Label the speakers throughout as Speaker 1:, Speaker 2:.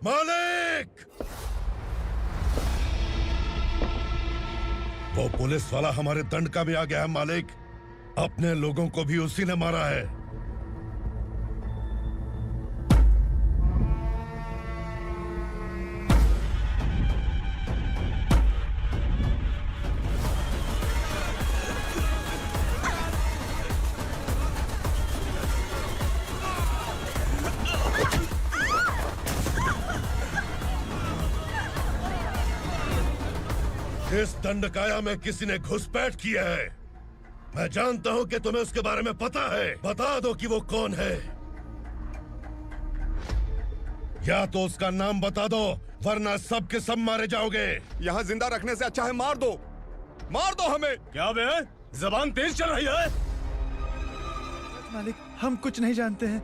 Speaker 1: मालिक! वो पुलिस वाला हमारे दंड का भी आ गया है मालिक। अपने लोगों को भी उसी ने मारा है। इस दंडकाया में किसी ने घुसपैठ किया है। मैं जानता हूं कि तुम्हें उसके बारे में पता है। बता दो कि वो कौन है, या तो उसका नाम बता दो, वरना सब के सब मारे जाओगे।
Speaker 2: यहाँ जिंदा रखने से अच्छा है मार दो हमें।
Speaker 3: क्या बे? जबान तेज चल रही है।
Speaker 4: मालिक, हम कुछ नहीं जानते हैं।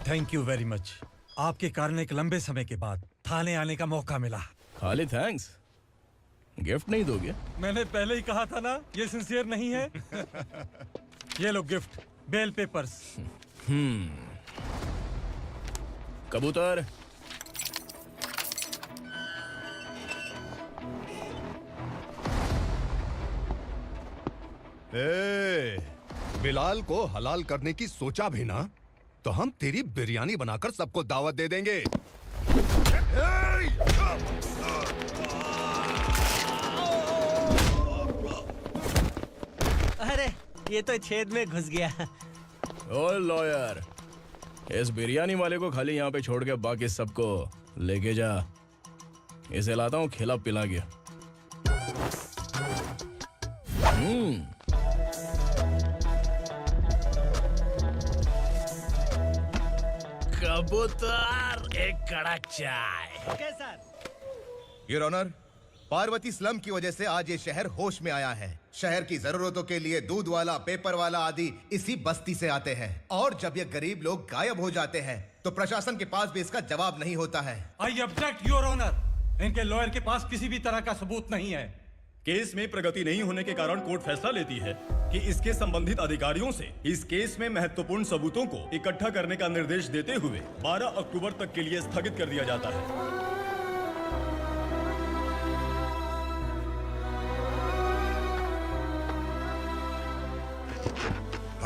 Speaker 5: Thank you very much. आपके कारण एक लंबे समय के बाद थाने आने का मौका मिला।
Speaker 3: खाली थैंक्स, गिफ्ट नहीं दोगे?
Speaker 5: मैंने पहले ही कहा था ना, ये सिंसियर नहीं है। ये लो गिफ्ट, बेल पेपर्स।
Speaker 3: कबूतर,
Speaker 2: बिलाल को हलाल करने की सोचा भी ना, तो हम तेरी बिरयानी बनाकर सबको दावत दे देंगे।
Speaker 6: अरे ये तो छेद में घुस गया।
Speaker 3: ओ लॉयर, इस बिरयानी वाले को खाली यहाँ पे छोड़ के बाकी सबको लेके जा। इसे लाता हूँ खिला पिला के। कबूतर एक कड़क चाय।
Speaker 6: Okay sir.
Speaker 7: Your honour, Parvati slum की वजह से आज ये शहर होश में आया है। शहर की जरूरतों के लिए दूध वाला, पेपर वाला आदि इसी बस्ती से आते हैं, और जब ये गरीब लोग गायब हो जाते हैं तो प्रशासन के पास भी इसका जवाब नहीं होता है।
Speaker 5: I object your honour. इनके लॉयर के पास किसी भी तरह का सबूत नहीं है।
Speaker 8: केस में प्रगति नहीं होने के कारण कोर्ट फैसला लेती है कि इसके संबंधित अधिकारियों से इस केस में महत्वपूर्ण सबूतों को इकट्ठा करने का निर्देश देते हुए 12 अक्टूबर तक के लिए स्थगित कर दिया जाता है।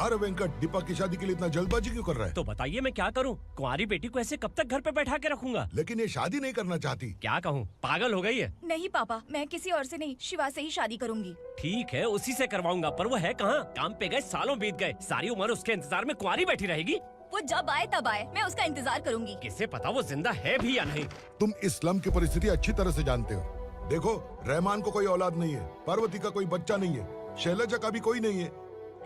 Speaker 9: अरे वेंकट, दीपक की शादी के लिए इतना जल्दबाजी क्यों कर रहा है?
Speaker 6: तो बताइए मैं क्या करूं? कुंवारी बेटी को ऐसे कब तक घर पे बैठा के रखूंगा?
Speaker 9: लेकिन ये शादी नहीं करना चाहती।
Speaker 6: क्या कहूं, पागल हो गई है।
Speaker 10: नहीं पापा, मैं किसी और से नहीं, शिवा से ही शादी करूंगी।
Speaker 6: ठीक है, उसी से करवाऊंगा, पर वो है कहाँ? काम पे गए, सालों बीत गए, सारी उम्र उसके इंतजार में कुंवारी बैठी रहेगी।
Speaker 10: वो जब आए तब आए, मैं उसका इंतजार करूंगी।
Speaker 6: किसे पता वो जिंदा है भी या नहीं।
Speaker 9: तुम इस्लाम की परिस्थिति अच्छी तरह से जानते हो। देखो, रहमान को कोई औलाद नहीं है, पार्वती का कोई बच्चा नहीं है, शैलजा का भी कोई नहीं है।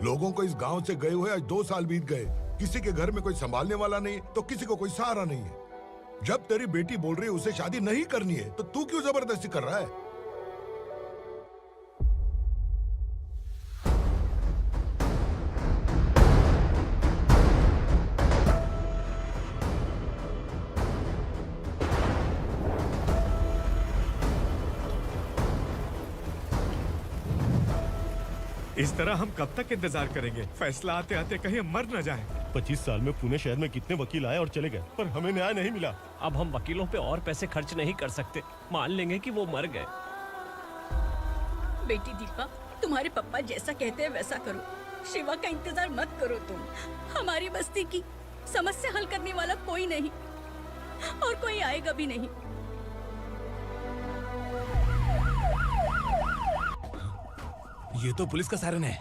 Speaker 9: लोगों को इस गांव से गए हुए आज 2 साल बीत गए। किसी के घर में कोई संभालने वाला नहीं, तो किसी को कोई सहारा नहीं है। जब तेरी बेटी बोल रही है उसे शादी नहीं करनी है, तो तू क्यों जबरदस्ती कर रहा है?
Speaker 4: इस तरह हम कब तक इंतजार करेंगे? फैसला आते आते कहीं हम मर न जाएं।
Speaker 8: 25 साल में पुणे शहर में कितने वकील आए और चले गए, पर हमें न्याय नहीं मिला।
Speaker 6: अब हम वकीलों पे और पैसे खर्च नहीं कर सकते। मान लेंगे कि वो मर गए।
Speaker 10: बेटी दीपा, तुम्हारे पापा जैसा कहते हैं वैसा करो। शिवा का इंतजार मत करो तुम। हमारी बस्ती की समस्या हल करने वाला कोई नहीं, और कोई आएगा भी नहीं।
Speaker 3: ये तो पुलिस का सायरन है।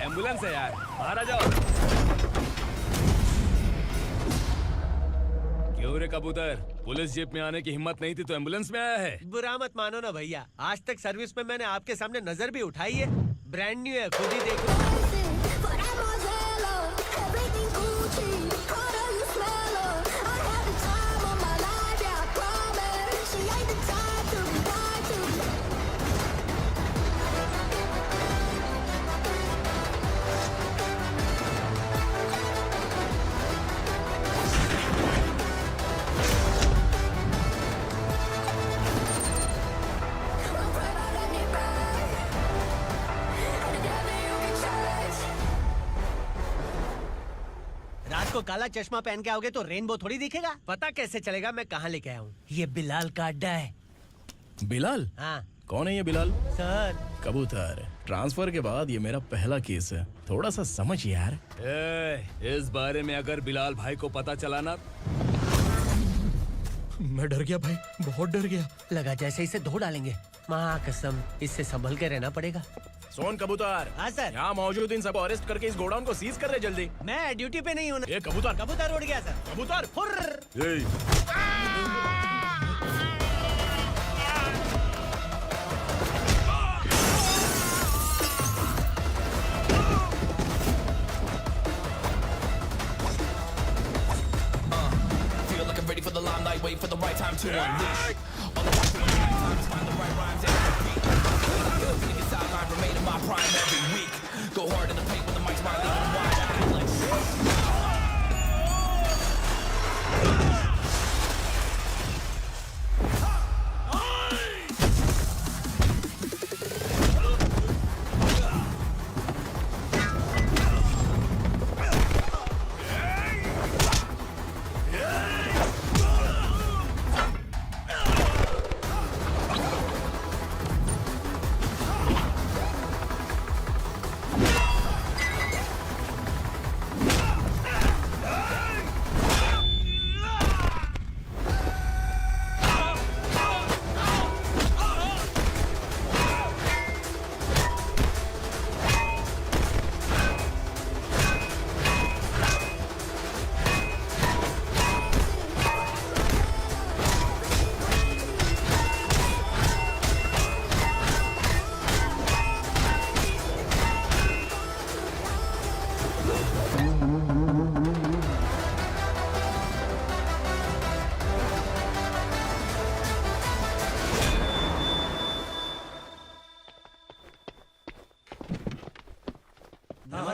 Speaker 3: एम्बुलेंस है यार, बाहर आ जाओ। क्यों रे कबूतर, पुलिस जीप में आने की हिम्मत नहीं थी तो एम्बुलेंस में आया है?
Speaker 6: बुरा मत मानो ना भैया, आज तक सर्विस में मैंने आपके सामने नजर भी उठाई है। ब्रांड न्यू है, खुद ही देखो। रात को काला चश्मा पहन के आओगे तो रेनबो थोड़ी दिखेगा। पता कैसे चलेगा मैं कहाँ लेके आया हूँ? ये बिलाल का अड्डा है।
Speaker 3: बिलाल?
Speaker 6: हाँ।
Speaker 3: कौन है ये बिलाल?
Speaker 6: सर,
Speaker 3: कबूतर, ट्रांसफर के बाद ये मेरा पहला केस है, थोड़ा सा समझ यार।
Speaker 2: इस बारे में अगर बिलाल भाई को पता चला ना,
Speaker 3: मैं डर गया भाई, बहुत डर गया।
Speaker 6: लगा जैसे इसे धो डालेंगे। माँ कसम, इससे संभल के रहना पड़ेगा।
Speaker 3: सोन कबूतर।
Speaker 6: हाँ सर।
Speaker 3: यहाँ मौजूद इन सबको अरेस्ट करके इस गोडाउन को सीज कर रहे जल्दी।
Speaker 6: मैं ड्यूटी पे नहीं हूँ।
Speaker 3: ये कबूतर,
Speaker 6: कबूतर उड़ गया सर।
Speaker 3: कबूतर
Speaker 11: Feel like I'm ready for the limelight, wait for the right time to unleash. All the time to find the right rhymes and beat. Niggas sideline remain in my prime every week. Go hard in the paint when the mic's right, leave them wide. I feel like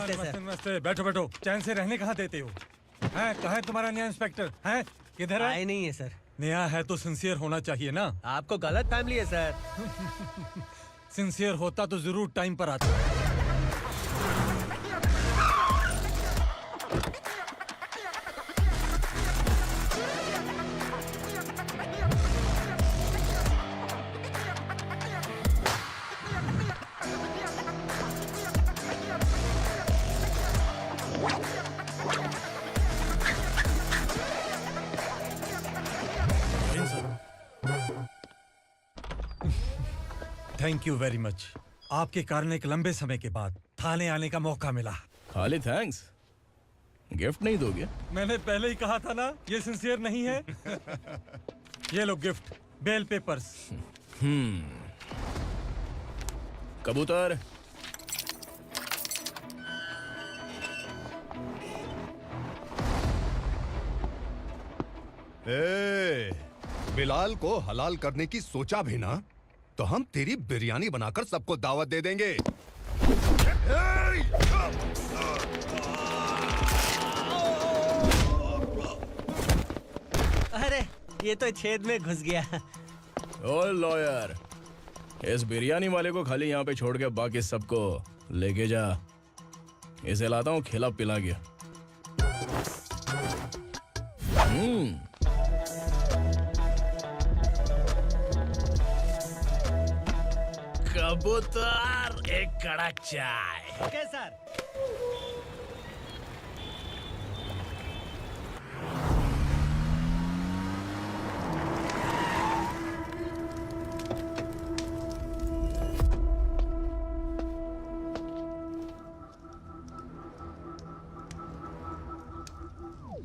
Speaker 6: नमस्ते sir.
Speaker 5: नमस्ते। बैठो बैठो, चैन से रहने कहाँ देते हो? हैं, कहाँ है तुम्हारा नया इंस्पेक्टर? हैं, किधर है?
Speaker 6: आए नहीं है सर।
Speaker 5: नया है तो सिंसियर होना चाहिए ना।
Speaker 6: आपको गलत फैमिली है सर।
Speaker 5: सिंसियर होता तो जरूर टाइम पर आता। Thank you very much. आपके कारण एक लंबे समय के बाद थाने आने का मौका मिला।
Speaker 3: खाली थैंक्स, गिफ्ट नहीं दोगे?
Speaker 5: मैंने पहले ही कहा था ना, ये सिंसियर नहीं है। ये लो गिफ्ट, बेल पेपर्स।
Speaker 3: कबूतर।
Speaker 2: ए, बिलाल को हलाल करने की सोचा भी ना, तो हम तेरी बिरयानी बनाकर सबको दावत दे देंगे।
Speaker 6: अरे ये तो छेद में घुस गया।
Speaker 3: ओ लॉयर, इस बिरयानी वाले को खाली यहाँ पे छोड़ के बाकी सबको लेके जा। इसे लाता हूँ खिला पिला के। कबूतर, एक कड़क चाय।
Speaker 6: Okay sir.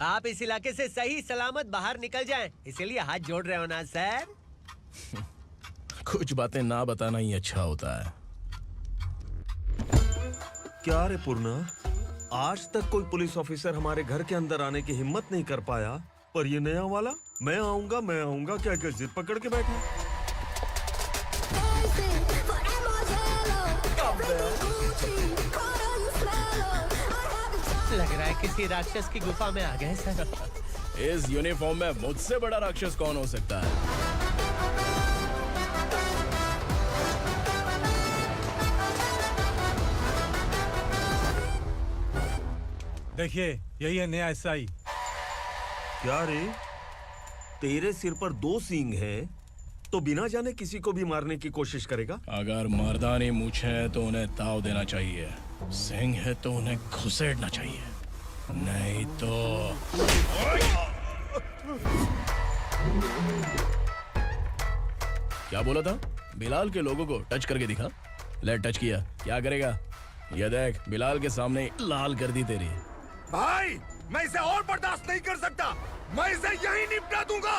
Speaker 6: आप इस इलाके से सही सलामत बाहर निकल जाएं, इसीलिए हाथ जोड़ रहे हो ना सर।
Speaker 3: कुछ बातें ना बताना ही अच्छा होता है।
Speaker 12: क्या रे पूर्णा, आज तक कोई पुलिस ऑफिसर हमारे घर के अंदर आने की हिम्मत नहीं कर पाया, पर ये नया वाला मैं आऊंगा क्या क्या जिद पकड़ के बैठा।
Speaker 6: लग रहा है किसी राक्षस की गुफा में आ गए सर।
Speaker 3: इस यूनिफॉर्म में मुझसे बड़ा राक्षस कौन हो सकता है?
Speaker 5: देखिए, यही है नया एसआई।
Speaker 12: क्या रे, तेरे सिर पर 2 सींग हैं, तो बिना जाने किसी को भी मारने की कोशिश करेगा?
Speaker 3: अगर मर्दानी मूंछ है तो उन्हें ताव देना चाहिए, सिंह है तो उन्हें घुसेड़ना चाहिए, नहीं तो। क्या बोला था? बिलाल के लोगों को टच करके दिखा। ले टच किया, क्या करेगा? ये देख, बिलाल के सामने लाल कर दी तेरी।
Speaker 2: भाई, मैं इसे और बर्दाश्त नहीं कर सकता। मैं इसे यहीं निपटा दूंगा।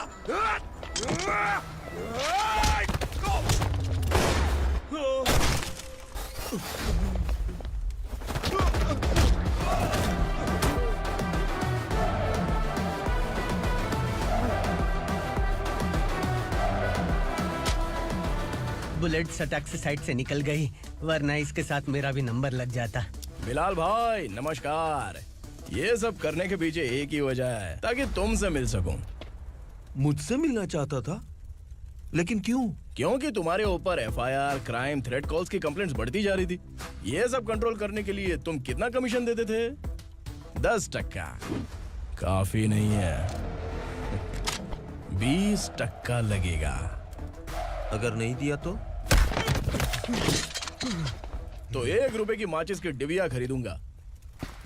Speaker 6: बुलेट सटक से साइड से निकल गई, वरना इसके साथ मेरा भी नंबर लग जाता।
Speaker 3: बिलाल भाई नमस्कार। ये सब करने के पीछे एक ही वजह है, ताकि तुमसे मिल सकूं।
Speaker 12: मुझसे मिलना चाहता था, लेकिन क्यों?
Speaker 3: क्योंकि तुम्हारे ऊपर एफआईआर, क्राइम, थ्रेट कॉल्स की कंप्लेंट्स बढ़ती जा रही थी। ये सब कंट्रोल करने के लिए तुम कितना कमीशन देते थे? 10%। काफी नहीं है, 20% लगेगा।
Speaker 12: अगर नहीं दिया
Speaker 3: तो 1 रुपए की माचिस की डिबिया खरीदूंगा।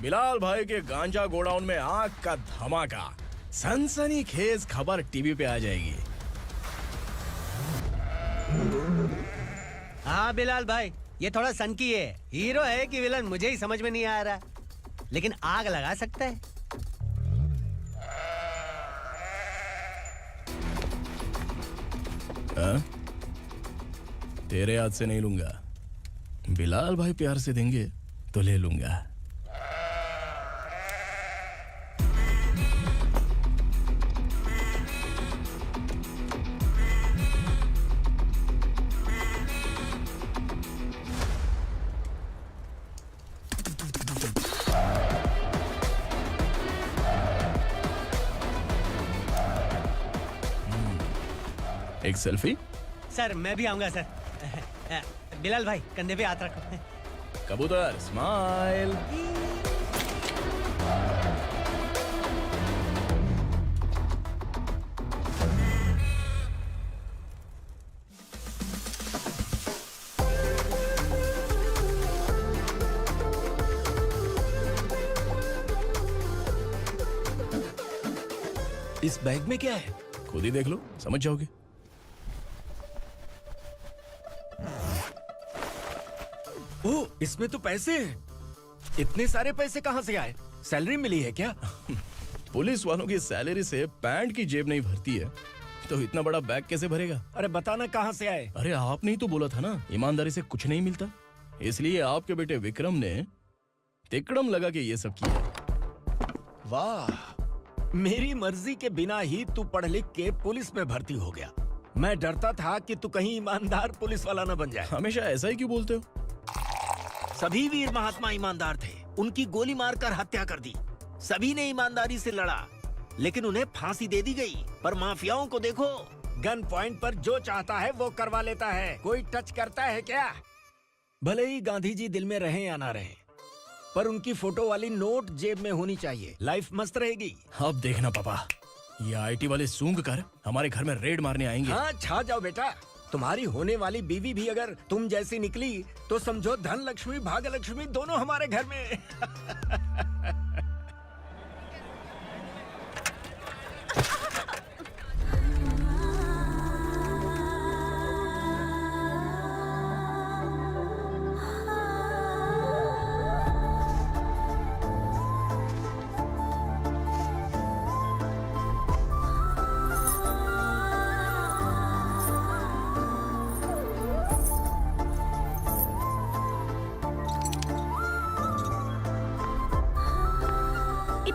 Speaker 3: बिलाल भाई के गांजा गोडाउन में आग का धमाका, सनसनीखेज खबर टीवी पे आ जाएगी।
Speaker 6: हाँ बिलाल भाई, ये थोड़ा सनकी है। हीरो है कि विलन मुझे ही समझ में नहीं आ रहा, लेकिन आग लगा सकता है।
Speaker 3: तेरे हाथ से नहीं लूंगा, बिलाल भाई प्यार से देंगे तो ले लूंगा। एक सेल्फी?
Speaker 6: सर मैं भी आऊंगा सर। बिलाल भाई कंधे पे हाथ रखो।
Speaker 3: कबूतर स्माइल।
Speaker 6: इस बैग में क्या है?
Speaker 3: खुद ही देख लो, समझ जाओगे।
Speaker 6: ओह, इसमें तो पैसे हैं। इतने सारे पैसे कहाँ से आए? सैलरी मिली है क्या?
Speaker 3: पुलिस वालों की सैलरी से पैंट की जेब नहीं भरती है, तो इतना बड़ा बैग कैसे भरेगा?
Speaker 6: अरे बताना कहाँ से आए?
Speaker 3: अरे आपने ही तो बोला था ना, ईमानदारी से कुछ नहीं मिलता। इसलिए आपके बेटे विक्रम ने तिकड़म लगा के ये सब किया।
Speaker 6: वाह, मेरी मर्जी के बिना ही तू पढ़ लिख के पुलिस में भर्ती हो गया। मैं डरता था कि तू कहीं ईमानदार पुलिस वाला न बन जाए।
Speaker 3: हमेशा ऐसा ही क्यों बोलते हो?
Speaker 6: सभी वीर महात्मा ईमानदार थे, उनकी गोली मारकर हत्या कर दी। सभी ने ईमानदारी से लड़ा, लेकिन उन्हें फांसी दे दी गई। पर माफियाओं को देखो, गन पॉइंट पर जो चाहता है वो करवा लेता है। कोई टच करता है क्या? भले ही गांधी जी दिल में रहे या ना रहे, पर उनकी फोटो वाली नोट जेब में होनी चाहिए। लाइफ मस्त रहेगी।
Speaker 3: अब देखना पापा, ये आईटी वाले सूंघ कर हमारे घर में रेड मारने आएंगे।
Speaker 6: हाँ, छा जाओ बेटा। तुम्हारी होने वाली बीवी भी अगर तुम जैसी निकली तो समझो धन लक्ष्मी भाग्य लक्ष्मी दोनों हमारे घर में।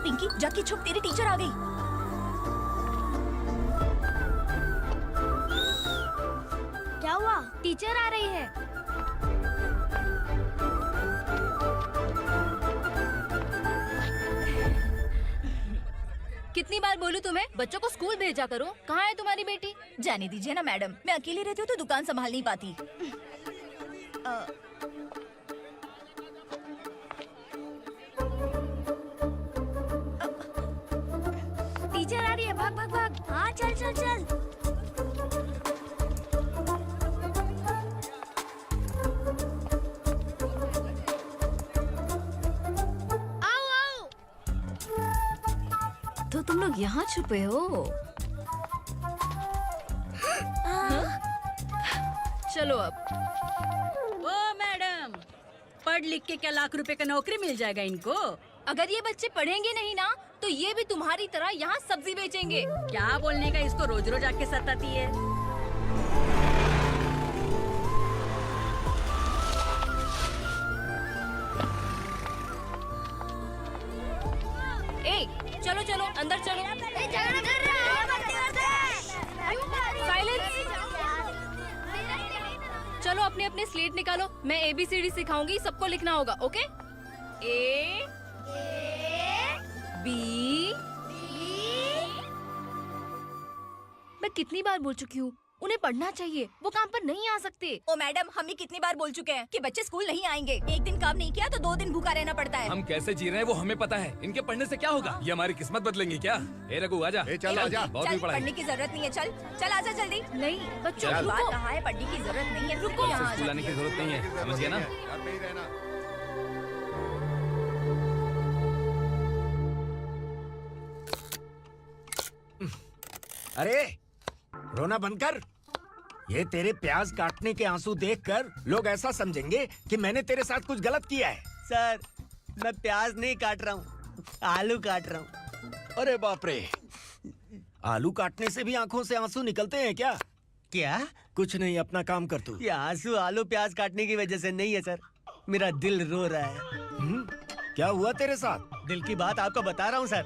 Speaker 10: पिंकी, जाके छुप, तेरी टीचर आ गई।
Speaker 13: क्या हुआ? टीचर आ रही है।
Speaker 10: कितनी बार बोलूं तुम्हें, बच्चों को स्कूल भेजा करो। कहाँ है तुम्हारी बेटी? जाने दीजिए ना मैडम, मैं अकेली रहती हूँ तो दुकान संभाल नहीं पाती।
Speaker 13: टीचर आ रही है, भाग भाग भाग। हाँ चल चल चल। आओ आओ।
Speaker 10: तो तुम लोग यहाँ छुपे हो? चलो अब।
Speaker 14: ओ मैडम, पढ़ लिख के क्या लाख रुपए का नौकरी मिल जाएगा इनको?
Speaker 10: अगर ये बच्चे पढ़ेंगे नहीं ना, तो ये भी तुम्हारी तरह यहाँ सब्जी बेचेंगे।
Speaker 14: क्या बोलने का, इसको रोज रोज आके सताती है।
Speaker 10: ए, चलो चलो अंदर चलो। साइलेंस। चलो अपने अपने स्लेट निकालो, मैं ABCD सिखाऊंगी, सबको लिखना होगा। ओके? A B। मैं कितनी बार बोल चुकी हूँ, उन्हें पढ़ना चाहिए, वो काम पर नहीं आ सकते। ओ मैडम, हम भी कितनी बार बोल चुके हैं कि बच्चे स्कूल नहीं आएंगे। एक दिन काम नहीं किया तो 2 दिन भूखा रहना पड़ता है।
Speaker 15: हम कैसे जी रहे हैं वो हमें पता है, इनके पढ़ने से क्या होगा? ये हमारी किस्मत बदलेंगी क्या? ए रघु आजा।
Speaker 2: चल आजा।
Speaker 15: बहुत भी पढ़ाई।
Speaker 10: पढ़ने की जरूरत नहीं है, चल आजा जल्दी। नहीं बच्चों,
Speaker 15: चल।
Speaker 10: बात कहा है, पढ़ने की जरूरत नहीं है। रुको, यहाँ
Speaker 15: स्कूल आने की जरूरत नहीं है, समझ गया ना?
Speaker 6: अरे रोना बंद कर। ये तेरे प्याज काटने के आंसू देखकर लोग ऐसा समझेंगे कि मैंने तेरे साथ कुछ गलत किया है।
Speaker 16: सर, मैं प्याज नहीं काट रहा हूँ, आलू काट रहा हूँ।
Speaker 6: अरे बाप रे, आलू काटने से भी आंखों से आंसू निकलते हैं क्या?
Speaker 16: क्या?
Speaker 6: कुछ नहीं, अपना काम कर तू।
Speaker 16: ये आंसू आलू प्याज काटने की वजह से नहीं है सर, मेरा दिल रो रहा है।
Speaker 6: क्या हुआ तेरे साथ?
Speaker 16: दिल की बात आपको बता रहा हूँ सर।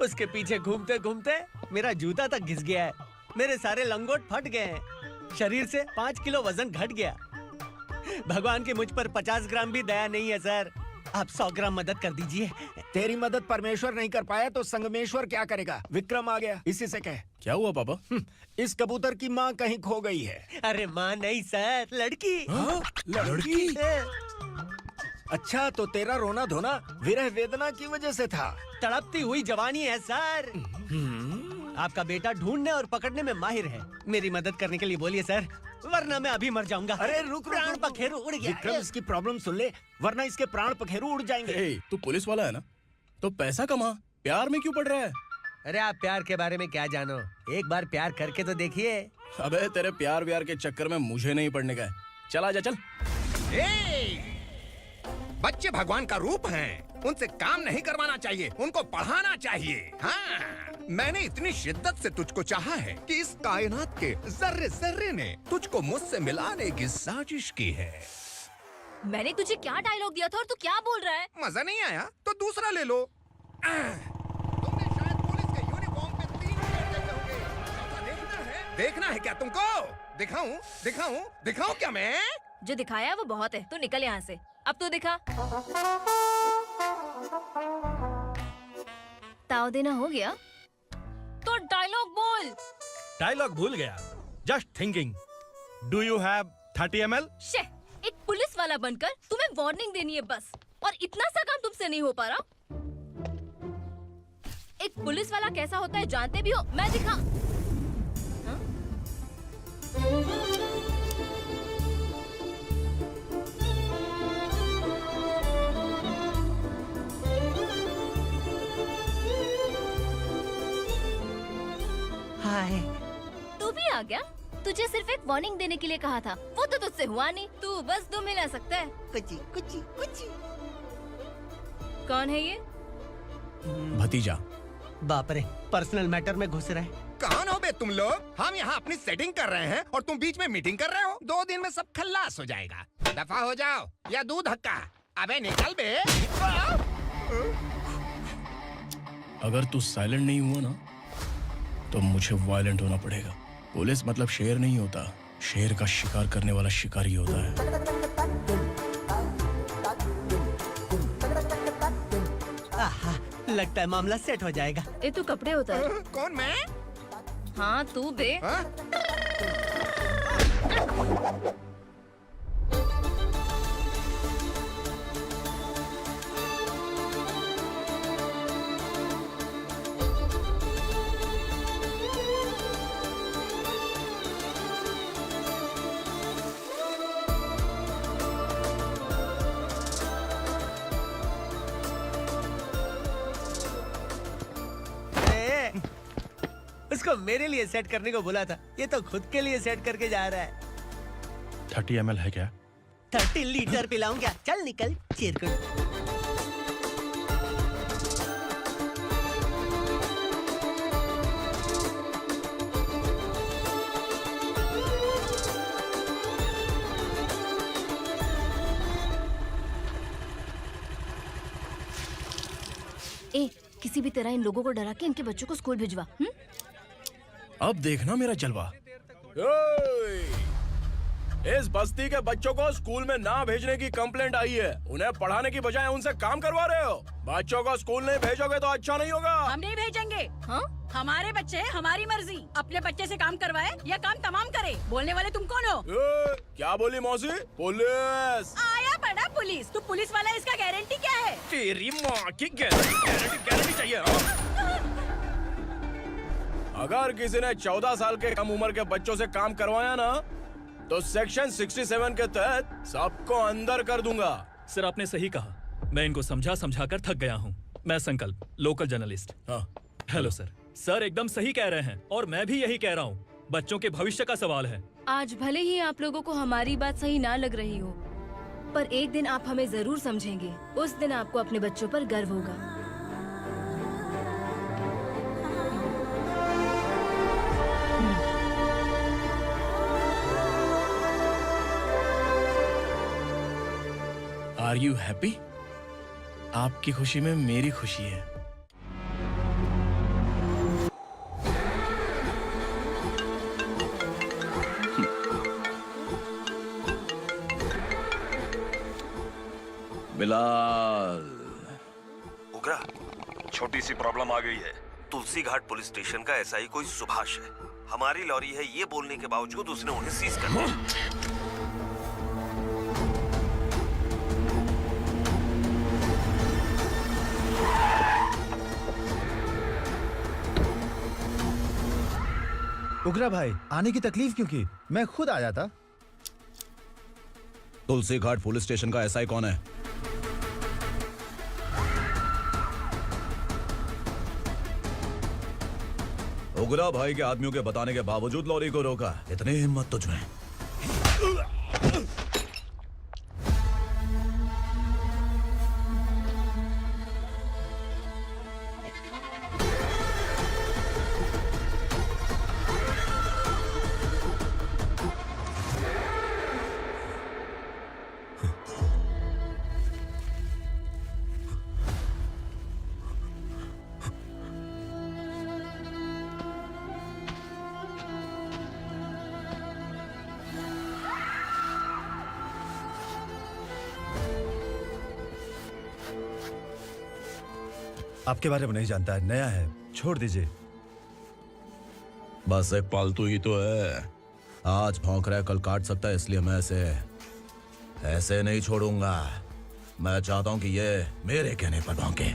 Speaker 16: उसके पीछे घूमते घूमते मेरा जूता तक घिस गया है, मेरे सारे लंगोट फट गए हैं, शरीर से 5 किलो वजन घट गया। भगवान की मुझ पर 50 ग्राम भी दया नहीं है सर। आप 100 ग्राम मदद कर दीजिए।
Speaker 6: तेरी मदद परमेश्वर नहीं कर पाया तो संगमेश्वर क्या करेगा? विक्रम आ गया, इसी से कह।
Speaker 3: क्या हुआ पापा?
Speaker 6: इस कबूतर की माँ कहीं खो गई है।
Speaker 16: अरे माँ नहीं सर, लड़की।
Speaker 6: लड़की? अच्छा, तो तेरा रोना धोना विरह वेदना की वजह से था।
Speaker 16: तड़पती हुई जवानी है सर। आपका बेटा ढूंढने और पकड़ने में माहिर है। मेरी मदद करने के लिए बोलिए सर, वरना मैं अभी मर जाऊंगा।
Speaker 6: अरे रुक,
Speaker 16: प्राण पखेरु उड़ गया।
Speaker 6: विक्रम, इसकी प्रॉब्लम सुन ले, वरना इसके प्राण पखेरु उड़ जाएंगे।
Speaker 3: तू पुलिस वाला है ना, तो पैसा कमा, प्यार में क्यों पड़ रहा है?
Speaker 16: अरे आप प्यार के बारे में क्या जानो, एक बार प्यार करके तो देखिए।
Speaker 3: अबे तेरे प्यार व्यार के चक्कर में मुझे नहीं पड़ने का है। चल आजा चल।
Speaker 2: बच्चे भगवान का रूप हैं, उनसे काम नहीं करवाना चाहिए, उनको पढ़ाना चाहिए। हाँ, मैंने इतनी शिद्दत से तुझको चाहा है कि इस कायनात के जर्रे जर्रे ने तुझको मुझसे मिलाने की साजिश की है।
Speaker 13: मैंने तुझे क्या डायलॉग दिया था और तू क्या बोल रहा है?
Speaker 2: मजा नहीं आया तो दूसरा ले लो। तुमने शायद पुलिस के यूनिफॉर्म पे 3 पैर देखे होंगे। देखना है क्या तुमको? दिखाऊं दिखाऊं दिखाऊं क्या मैं?
Speaker 13: जो दिखाया वो बहुत है, तू निकल यहाँ से। अब तू दिखा। ताव देना हो गया तो डायलॉग बोल।
Speaker 5: डायलॉग भूल गया। Just thinking. Do you have 30 ml?
Speaker 13: शे, एक पुलिस वाला बनकर तुम्हें वार्निंग देनी है बस, और इतना सा काम तुमसे नहीं हो पा रहा। एक पुलिस वाला कैसा होता है जानते भी हो? मैं दिखा। हाँ?
Speaker 16: हाय।
Speaker 13: तू भी आ गया? तुझे सिर्फ एक वार्निंग देने के लिए कहा था, वो तो तुझसे हुआ नहीं। तू बस 2 मिला सकता है। कुची कुची कुची। कौन है ये?
Speaker 3: भतीजा।
Speaker 16: बाप रे, पर्सनल मैटर में घुस रहे।
Speaker 2: कौन हो बे तुम लोग? हम यहाँ अपनी सेटिंग कर रहे हैं और तुम बीच में मीटिंग कर रहे हो। 2 दिन में सब खल्लास हो जाएगा। दफा हो जाओ या दूध हक्का। अबे निकल बे।
Speaker 3: अगर तू साइलेंट नहीं हुआ ना तो मुझे वायलेंट होना पड़ेगा। पुलिस मतलब शेर नहीं होता, शेर का शिकार करने वाला शिकारी होता है।
Speaker 16: आहा, लगता है मामला सेट हो जाएगा।
Speaker 13: ये तू कपड़े होता है।
Speaker 2: कौन मैं?
Speaker 13: हाँ तू बे।
Speaker 16: उसको मेरे लिए सेट करने को बोला था, ये तो खुद के लिए सेट करके जा रहा है।
Speaker 5: 30 ml है क्या?
Speaker 16: 30 लीटर पिलाऊं क्या? चल निकल चिरकुट।
Speaker 13: ए, किसी भी तरह इन लोगों को डरा के इनके बच्चों को स्कूल भिजवा।
Speaker 3: अब देखना मेरा जलवा। इस बस्ती के बच्चों को स्कूल में ना भेजने की कंप्लेंट आई है। उन्हें पढ़ाने की बजाय उनसे काम करवा रहे हो। बच्चों को स्कूल नहीं भेजोगे तो अच्छा नहीं होगा।
Speaker 14: हम नहीं भेजेंगे। हाँ? हमारे बच्चे हैं, हमारी मर्जी। अपने बच्चे से काम करवाए या काम तमाम करे। बोलने वाले तुम कौन हो?
Speaker 3: क्या बोली मौसी? पुलिस
Speaker 14: आया बड़ा पुलिस। तू पुलिस वाला, इसका गारंटी क्या है?
Speaker 3: तेरी माँ की गारंटी चाहिए। अगर किसी ने 14 साल के कम उम्र के बच्चों से काम करवाया ना तो सेक्शन 67 के तहत सबको अंदर कर दूंगा।
Speaker 8: सर आपने सही कहा। मैं इनको समझा कर थक गया हूँ। मैं संकल्प, local journalist. Hello sir. Sir एकदम सही कह रहे हैं और मैं भी यही कह रहा हूँ। बच्चों के भविष्य का सवाल है।
Speaker 13: आज भले ही आप लोगों को हमारी बात सही ना लग रही हो, पर एक दिन आप हमें जरूर समझेंगे। उस दिन आपको अपने बच्चों पर गर्व होगा।
Speaker 3: Are you happy? आपकी खुशी में मेरी खुशी है।
Speaker 17: बिलाल।
Speaker 12: उग्रा, छोटी सी प्रॉब्लम आ गई है। तुलसी घाट पुलिस स्टेशन का एसआई कोई सुभाष है। हमारी लॉरी है ये बोलने के बावजूद उसने उन्हें सीज कर दिया।
Speaker 18: उग्रा भाई, आने की तकलीफ क्यों की? मैं खुद आया था।
Speaker 17: तुलसी घाट पुलिस स्टेशन का एसआई कौन है? उग्रा भाई के आदमियों के बताने के बावजूद लॉरी को रोका। इतनी हिम्मत तुझमें?
Speaker 18: आपके बारे में नहीं जानता है, नया है, छोड़ दीजिए।
Speaker 17: बस एक पालतू ही तो है। आज भौंक रहा है, कल काट सकता है, इसलिए मैं ऐसे नहीं छोड़ूंगा। मैं चाहता हूं कि ये मेरे कहने पर भौंके।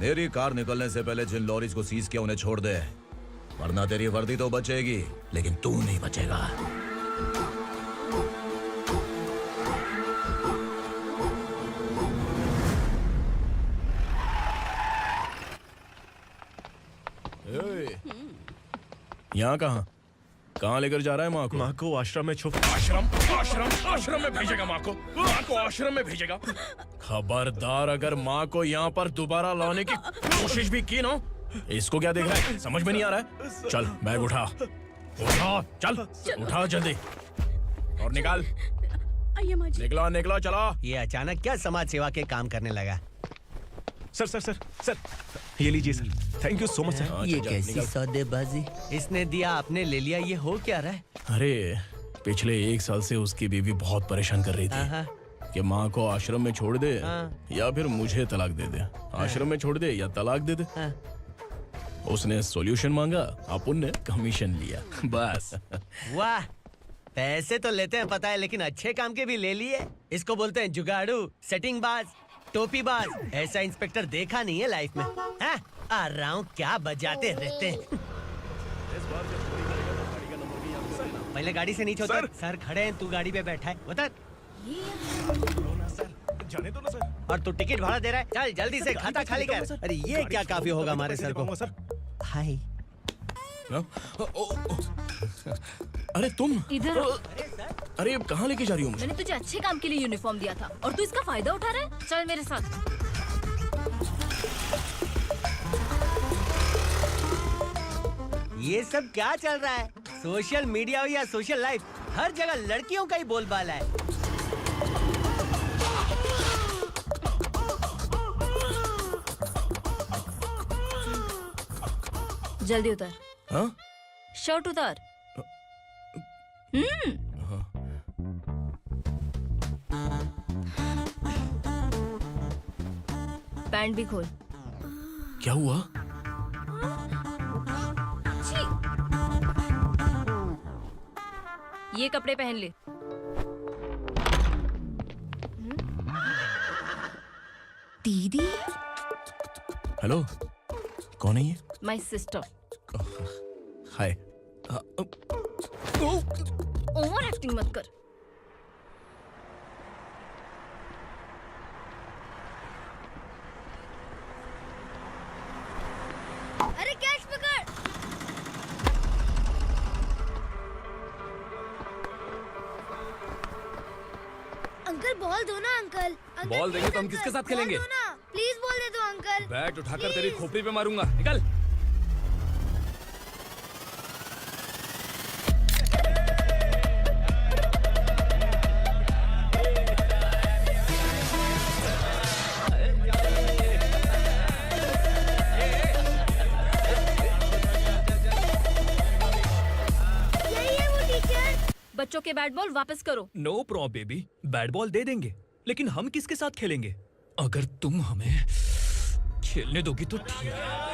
Speaker 17: मेरी कार निकलने से पहले जिन लॉरीज को सीज किया उन्हें छोड़ दे, वरना तेरी वर्दी तो बचेगी लेकिन तू नहीं बचेगा।
Speaker 3: यहाँ कहाँ लेकर जा रहा है माँ को?
Speaker 4: माँ को आश्रम में छुप।
Speaker 3: आश्रम में भेजेगा माँ को? माँ को आश्रम में भेजेगा? खबरदार, अगर माँ को यहाँ पर दोबारा लाने की कोशिश भी की ना, इसको क्या देख रहा है? समझ में नहीं आ रहा है? चल बैग उठा, चल उठा जल्दी और निकाल। निकला चला।
Speaker 16: ये अचानक क्या समाज सेवा के काम करने लगा?
Speaker 4: सर, ये लीजिए sir. Thank you so much sir.
Speaker 16: ये कैसी सौदेबाजी? इसने दिया, आपने ले लिया, ये हो क्या रहा है?
Speaker 3: अरे पिछले 1 साल से उसकी बीवी बहुत परेशान कर रही थी कि माँ को आश्रम में छोड़ दे या फिर मुझे तलाक दे दे। आश्रम में छोड़ दे या तलाक दे दे। उसने सॉल्यूशन मांगा, अपुन ने कमीशन लिया, बस।
Speaker 16: वाह, पैसे तो लेते हैं पता है, लेकिन अच्छे काम के भी ले लिए। इसको बोलते हैं जुगाड़ू, सेटिंग बाज, टोपी बाज। ऐसा इंस्पेक्टर देखा नहीं है लाइफ में। हाँ? आ रहा हूँ, क्या बजाते रहते हैं। पहले गाड़ी से नीचे उतर। सर खड़े हैं, तू गाड़ी पे बैठा है, उतर।
Speaker 4: जाने दो ना सर।
Speaker 16: और तू टिकट भाड़ा दे रहा है, चल जल्दी से खाता खाली कर। अरे ये क्या काफी होगा हमारे सर को। हाय।
Speaker 3: अरे तुम
Speaker 13: इधर।
Speaker 3: अरे कहाँ लेके जा रही हो?
Speaker 13: मैंने तुझे अच्छे काम के लिए यूनिफॉर्म दिया था और तू इसका फायदा उठा रहा है। चल मेरे साथ।
Speaker 16: ये सब क्या चल रहा है? सोशल मीडिया हो या सोशल लाइफ, हर जगह लड़कियों का ही बोलबाला है।
Speaker 13: जल्दी उतर।
Speaker 3: हाँ?
Speaker 13: शर्ट उतार। पैंट भी खोल।
Speaker 3: क्या हुआ?
Speaker 13: ये कपड़े पहन ले। दीदी।
Speaker 3: हेलो, कौन है ये?
Speaker 13: My sister.
Speaker 3: Hi.
Speaker 13: Over acting मत कर।
Speaker 19: अरे कैश पकड़। अंकल बॉल दो ना अंकल।
Speaker 15: बॉल देंगे तो हम किसके साथ खेलेंगे?
Speaker 19: प्लीज बॉल दे दो अंकल।
Speaker 15: बैट उठाकर तेरी खोपड़ी पे मारूंगा, निकल।
Speaker 13: बच्चों के बैट बॉल वापस करो।
Speaker 15: No problem baby, bat ball दे देंगे, लेकिन हम किसके साथ खेलेंगे? अगर तुम हमें खेलने दोगी तो ठीक है।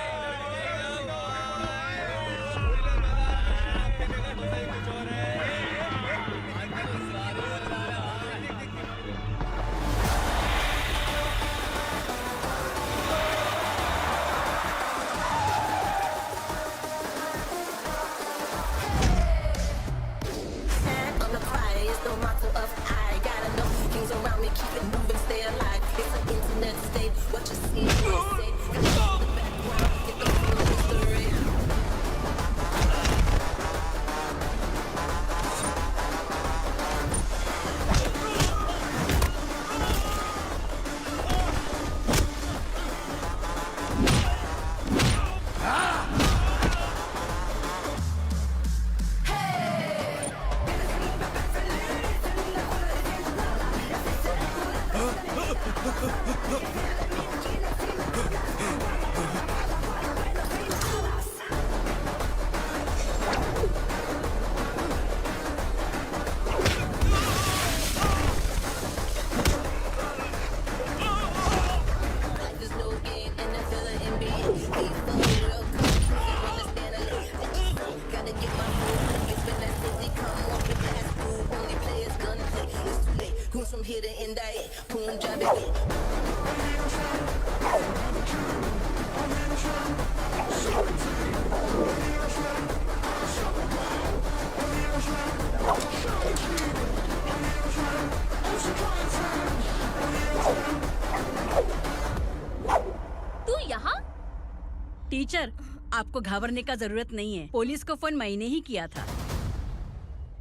Speaker 14: टीचर, आपको घबराने का जरूरत नहीं है। पुलिस को फोन मैंने ही किया था।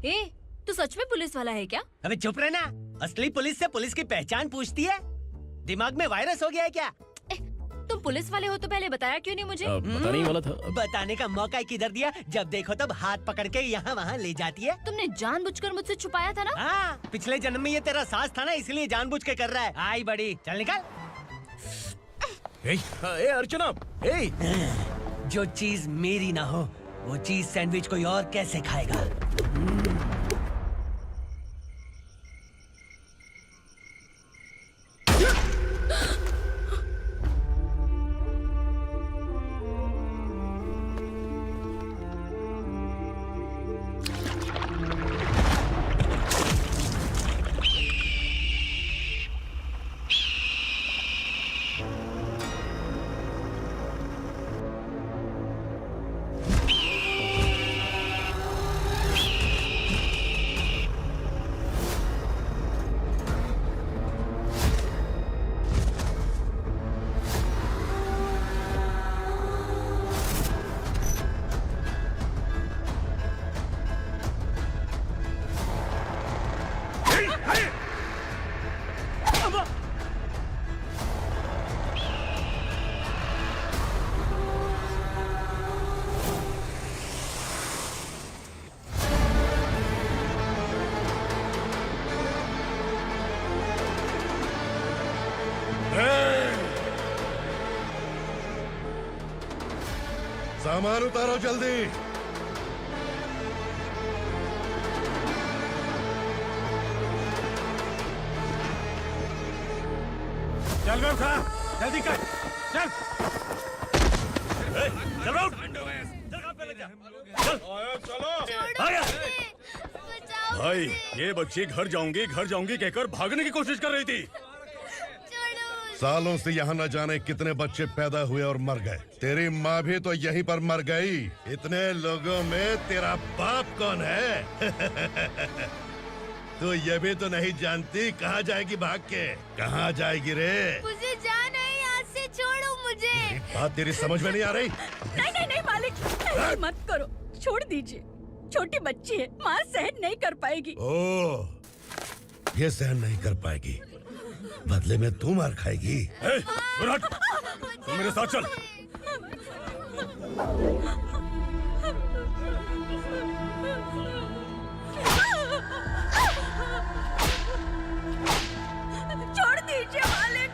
Speaker 13: ए, तू सच में पुलिस वाला है क्या?
Speaker 16: अबे चुप रहना। असली पुलिस से पुलिस की पहचान पूछती है? दिमाग में वायरस हो गया है क्या?
Speaker 13: तुम पुलिस वाले हो तो पहले बताया क्यों नहीं मुझे?
Speaker 3: बताने ही वाला था।
Speaker 16: बताने का मौका किधर दिया? जब देखो तब हाथ पकड़ के यहाँ वहाँ ले जाती है।
Speaker 13: तुमने जानबूझकर मुझसे छुपाया था ना?
Speaker 16: हाँ, पिछले जन्म में ये तेरा सास था ना, इसलिए जानबूझ के कर रहा है। आई बड़ी, चल निकल।
Speaker 3: ए अर्चना,
Speaker 16: जो चीज मेरी ना हो वो चीज सैंडविच कोई और कैसे खाएगा?
Speaker 1: सामान उतारो जल्दी।
Speaker 4: चल बे उठा, जल्दी कर, चल। चल उठ।
Speaker 8: भाई, ये बच्ची घर जाऊंगी कहकर भागने की कोशिश कर रही थी।
Speaker 1: सालों से यहाँ न जाने कितने बच्चे पैदा हुए और मर गए। तेरी माँ भी तो यहीं पर मर गई। इतने लोगों में तेरा बाप कौन है? तो ये भी तो नहीं जानती कहाँ जाएगी भाग के? कहाँ जाएगी रे?
Speaker 19: मुझे जाना है यहाँ से, छोड़ो मुझे।
Speaker 1: बात तेरी समझ में नहीं आ रही?
Speaker 14: नहीं मालिक, ऐसे मत करो, छोड़ दीजिए। छोटी बच्ची है, माँ सहन नहीं कर पाएगी।
Speaker 1: ओह, ये सहन नहीं कर पाएगी, बदले में तू मार खाएगी।
Speaker 8: तू मेरे साथ चल।
Speaker 14: छोड़ दीजिए मालिक।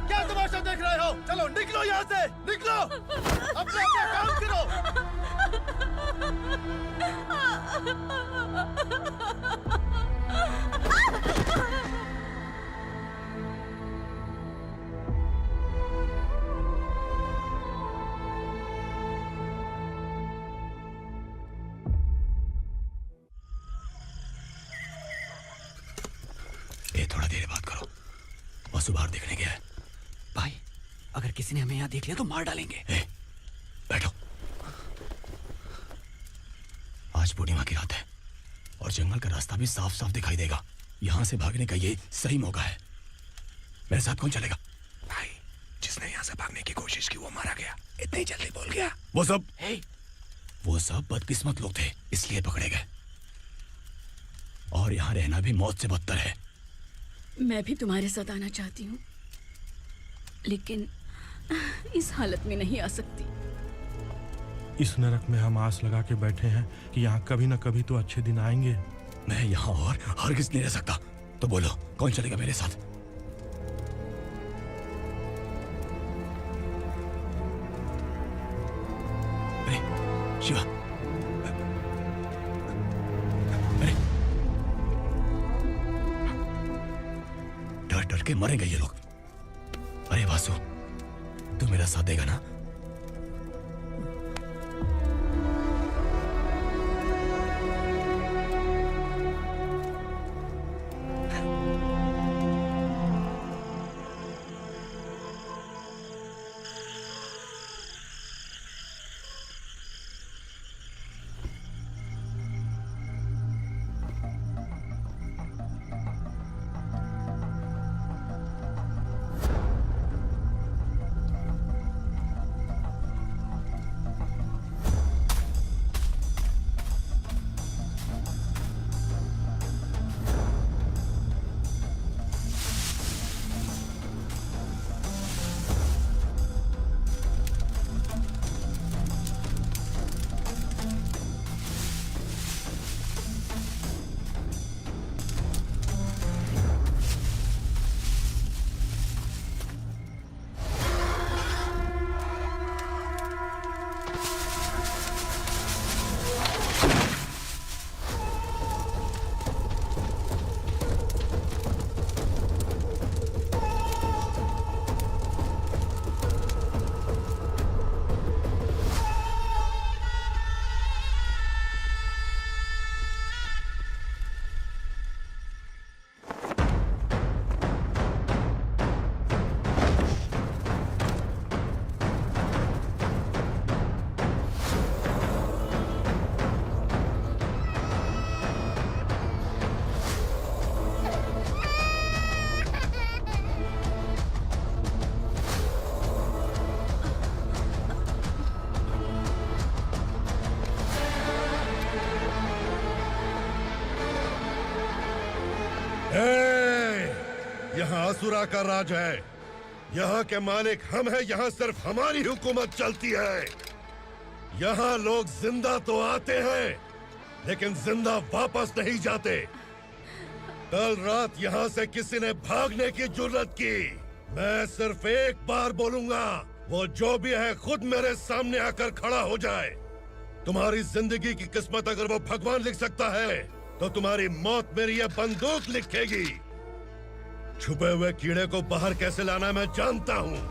Speaker 7: क्या तमाशा देख रहे हो? चलो निकलो यहाँ से, निकलो, अपना अपना काम करो।
Speaker 15: ये थोड़ा देर बात करो, वसु बाहर देखने गया है। भाई, अगर किसी ने हमें यहाँ देख लिया तो मार डालेंगे। बैठो। आज पूर्णिमा की रात है और जंगल का रास्ता भी साफ साफ दिखाई देगा। यहाँ से भागने का ये सही मौका है। मेरे साथ कौन चलेगा?
Speaker 3: भाई, जिसने यहाँ से भागने की कोशिश की वो मारा गया। इतनी जल्दी बोल गया।
Speaker 15: वो सब बदकिस्मत लोग थे, इसलिए पकड़े गए। और यहाँ रहना भी मौत से बदतर है।
Speaker 10: मैं भी तुम्हारे साथ आना चाहती हूँ, लेकिन इस हालत में नहीं आ सकती।
Speaker 3: इस नरक में हम आस लगा के बैठे हैं कि यहाँ कभी न कभी तो अच्छे दिन आएंगे।
Speaker 15: मैं यहाँ और हरगिज़ नहीं रह सकता। तो बोलो, कौन चलेगा मेरे साथ? अरे शिवा, अरे डर डर के मरेंगे ये लोग। अरे वासु, तू मेरा साथ देगा ना?
Speaker 1: यहाँ असुरा का राज है। यहाँ के मालिक हम हैं। यहाँ सिर्फ हमारी हुकूमत चलती है। यहाँ लोग जिंदा तो आते हैं, लेकिन जिंदा वापस नहीं जाते। कल रात यहाँ से किसी ने भागने की जुर्रत की, मैं सिर्फ एक बार बोलूंगा, वो जो भी है खुद मेरे सामने आकर खड़ा हो जाए। तुम्हारी जिंदगी की किस्मत अगर वो भगवान लिख सकता है, तो तुम्हारी मौत मेरी ये बंदूक लिखेगी। छुपे हुए कीड़े को बाहर कैसे लाना मैं जानता हूँ।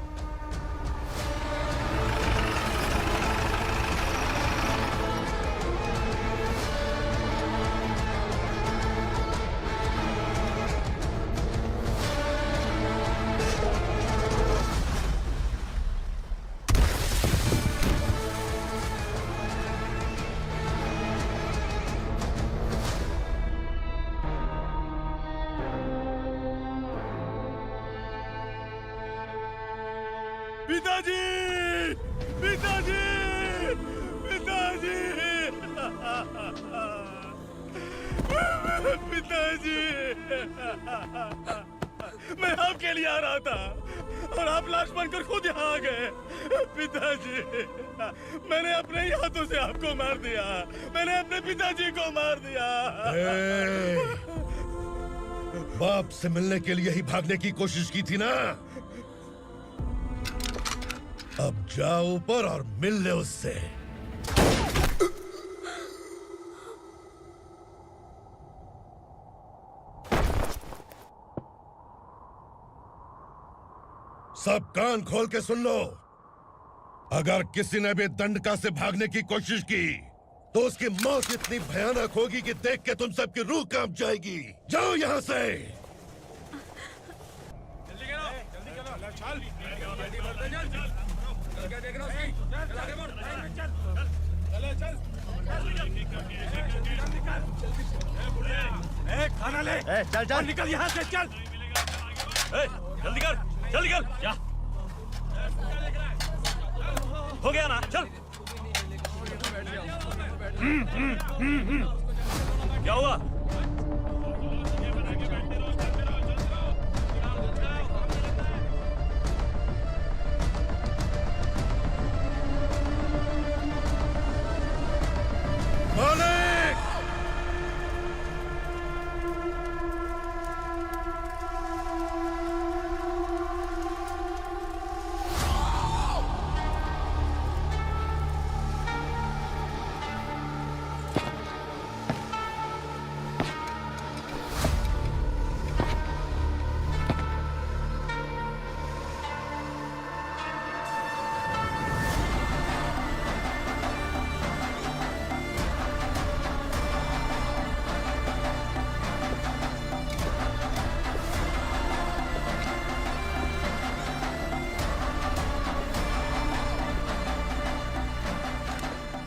Speaker 12: पिताजी, पिताजी, पिताजी, पिताजी, मैं आपके लिए आ रहा था और आप लाश बनकर खुद यहाँ आ गए। पिताजी, मैंने अपने ही हाथों से आपको मार दिया। मैंने अपने पिताजी को मार दिया।
Speaker 1: बाप से मिलने के लिए ही भागने की कोशिश की थी ना? अब जा ऊपर और मिल ले उससे। सब कान खोल के सुन लो। अगर किसी ने भी दंडका से भागने की कोशिश की तो उसकी मौत इतनी भयानक होगी कि देख के तुम सबकी रूह कांप जाएगी। जाओ यहाँ से।
Speaker 12: खाना ले।
Speaker 18: चल चल
Speaker 12: निकल यहाँ से, चल। जल्दी कर, जल्दी कर। क्या हो गया ना? चल। क्या हुआ?
Speaker 1: मालिक!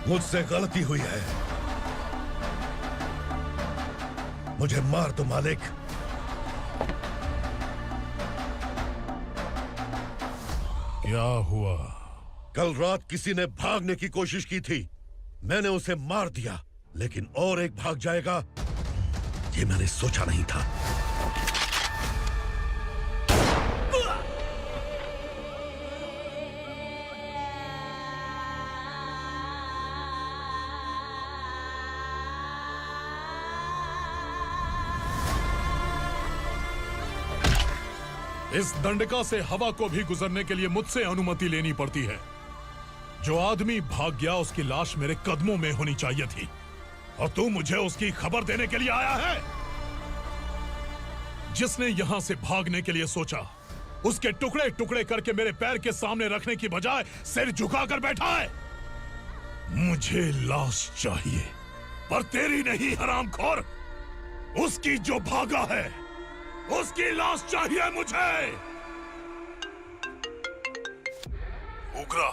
Speaker 1: मुझसे गलती हुई है, मुझे मार दो मालिक।
Speaker 9: क्या हुआ?
Speaker 1: कल रात किसी ने भागने की कोशिश की थी, मैंने उसे मार दिया, लेकिन और एक भाग जाएगा ये मैंने सोचा नहीं था।
Speaker 9: इस दंडका से हवा को भी गुजरने के लिए मुझसे अनुमति लेनी पड़ती है। जो आदमी भाग गया उसकी लाश मेरे कदमों में होनी चाहिए थी, और तू मुझे उसकी खबर देने के लिए आया है। जिसने यहां से भागने के लिए सोचा, उसके टुकड़े टुकड़े करके मेरे पैर के सामने रखने की बजाय सिर झुकाकर बैठा है। मुझे लाश चाहिए, पर तेरी नहीं हरामखोर, उसकी जो भागा है उसकी लाश चाहिए मुझे। उग्रा,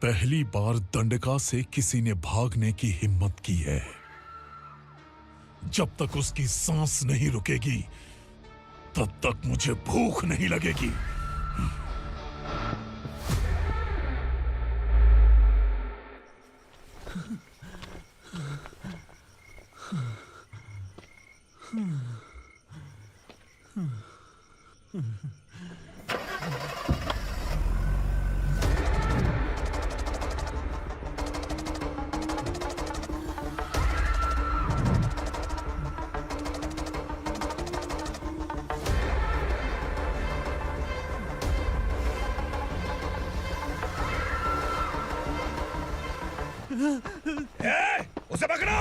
Speaker 9: पहली बार दंडका से किसी ने भागने की हिम्मत की है। जब तक उसकी सांस नहीं रुकेगी तब तक मुझे भूख नहीं लगेगी।
Speaker 1: उसे पकड़ो!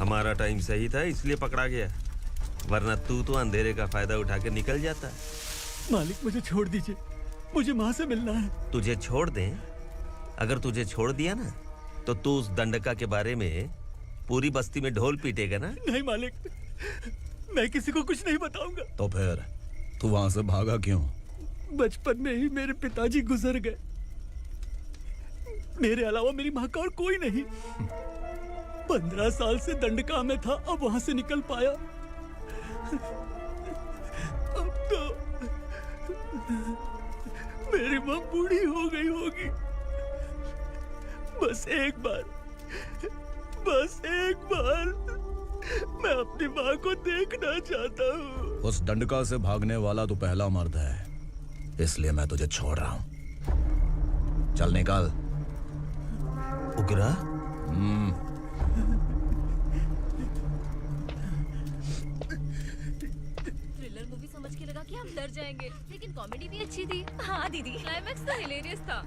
Speaker 20: हमारा टाइम सही था इसलिए पकड़ा गया, वरना तू तो अंधेरे का फायदा उठा के निकल जाता।
Speaker 12: मालिक मुझे छोड़ दीजिए, मुझे माँ से मिलना है।
Speaker 20: तुझे छोड़ दें? अगर तुझे छोड़ दिया ना तो तू उस दंडका के बारे में पूरी बस्ती में ढोल पीटेगा ना।
Speaker 12: नहीं मालिक, मैं किसी को कुछ नहीं बताऊंगा।
Speaker 17: तो फिर तू वहां से भागा क्यों?
Speaker 12: बचपन में ही मेरे पिताजी गुजर गए, मेरे अलावा मेरी माँ का और कोई नहीं। 15 साल से दंडका में था, अब वहां से निकल पाया। मेरी माँ बूढ़ी हो गई होगी। बस एक बार मैं अपनी माँ को देखना चाहता हूँ।
Speaker 17: उस डंडका से भागने वाला तो पहला मर्द है, इसलिए मैं तुझे छोड़ रहा हूं। चल निकल।
Speaker 20: उगरा?
Speaker 13: थ्रिलर मूवी समझ के लगा कि हम डर जाएंगे, लेकिन कॉमेडी भी अच्छी थी। हाँ दीदी, क्लाइमैक्स तो हिलेरियस था।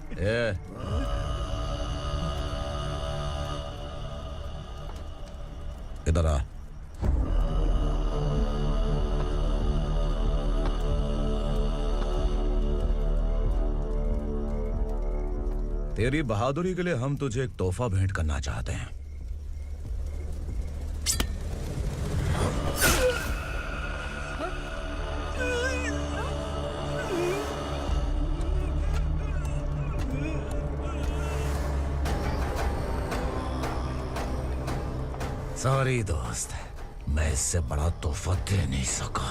Speaker 17: इधर आ। तेरी बहादुरी के लिए हम तुझे एक तोहफा भेंट करना चाहते हैं। सॉरी दोस्त, मैं इससे बड़ा तोहफा दे नहीं सका।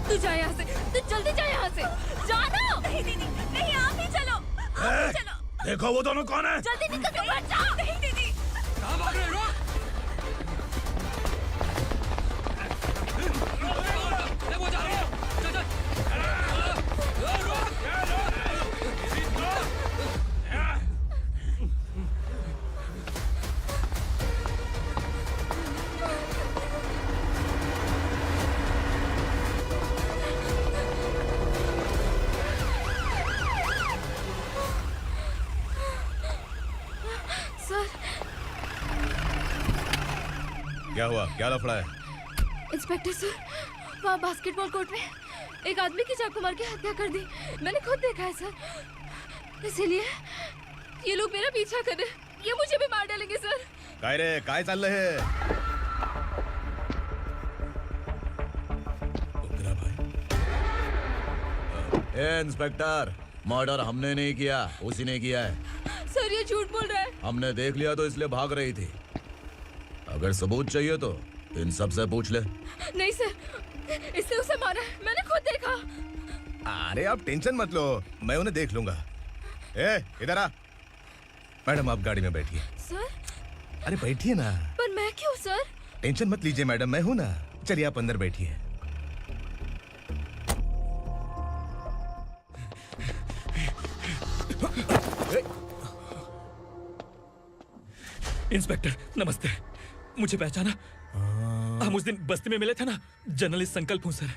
Speaker 13: तू जा यहाँ से, तू जल्दी जा यहाँ से। जानो। नहीं दीदी, नहीं आप ही चलो। आप ही चलो।
Speaker 17: देखो वो दोनों कौन है?
Speaker 13: जल्दी निकल के मत जाओ। नहीं दीदी।
Speaker 12: कहाँ भाग रहे हो? वो जा रहे हो। चल।
Speaker 13: सर।
Speaker 17: क्या हुआ? क्या लफड़ा है?
Speaker 13: इंस्पेक्टर सर, वहाँ बास्केटबॉल कोर्ट में एक आदमी की चाकू मार के हत्या कर दी। मैंने खुद देखा है सर, इसीलिए ये लोग मेरा पीछा कर रहे। ये मुझे भी मार डालेंगे सर।
Speaker 17: काय रे, काय चाल रहे हैं? इंस्पेक्टर, मर्डर हमने नहीं किया, उसी ने किया है।
Speaker 13: सर ये झूठ बोल रहा है।
Speaker 17: हमने देख लिया तो इसलिए भाग रही थी। अगर सबूत चाहिए तो इन सब से पूछ ले।
Speaker 13: नहीं सर, इसने उसे मारा है, मैंने खुद देखा।
Speaker 7: अरे आप टेंशन मत लो, मैं उन्हें देख लूंगा। इधर आ। मैडम आप गाड़ी में बैठिए।
Speaker 13: सर?
Speaker 7: अरे बैठिए ना।
Speaker 13: पर मैं क्यों सर?
Speaker 7: टेंशन मत लीजिए मैडम, मैं हूं ना। चलिए आप अंदर बैठिए।
Speaker 12: इंस्पेक्टर नमस्ते, मुझे पहचाना? हम उस दिन बस्ती में मिले थे ना। जर्नलिस्ट संकल्प हूं सर।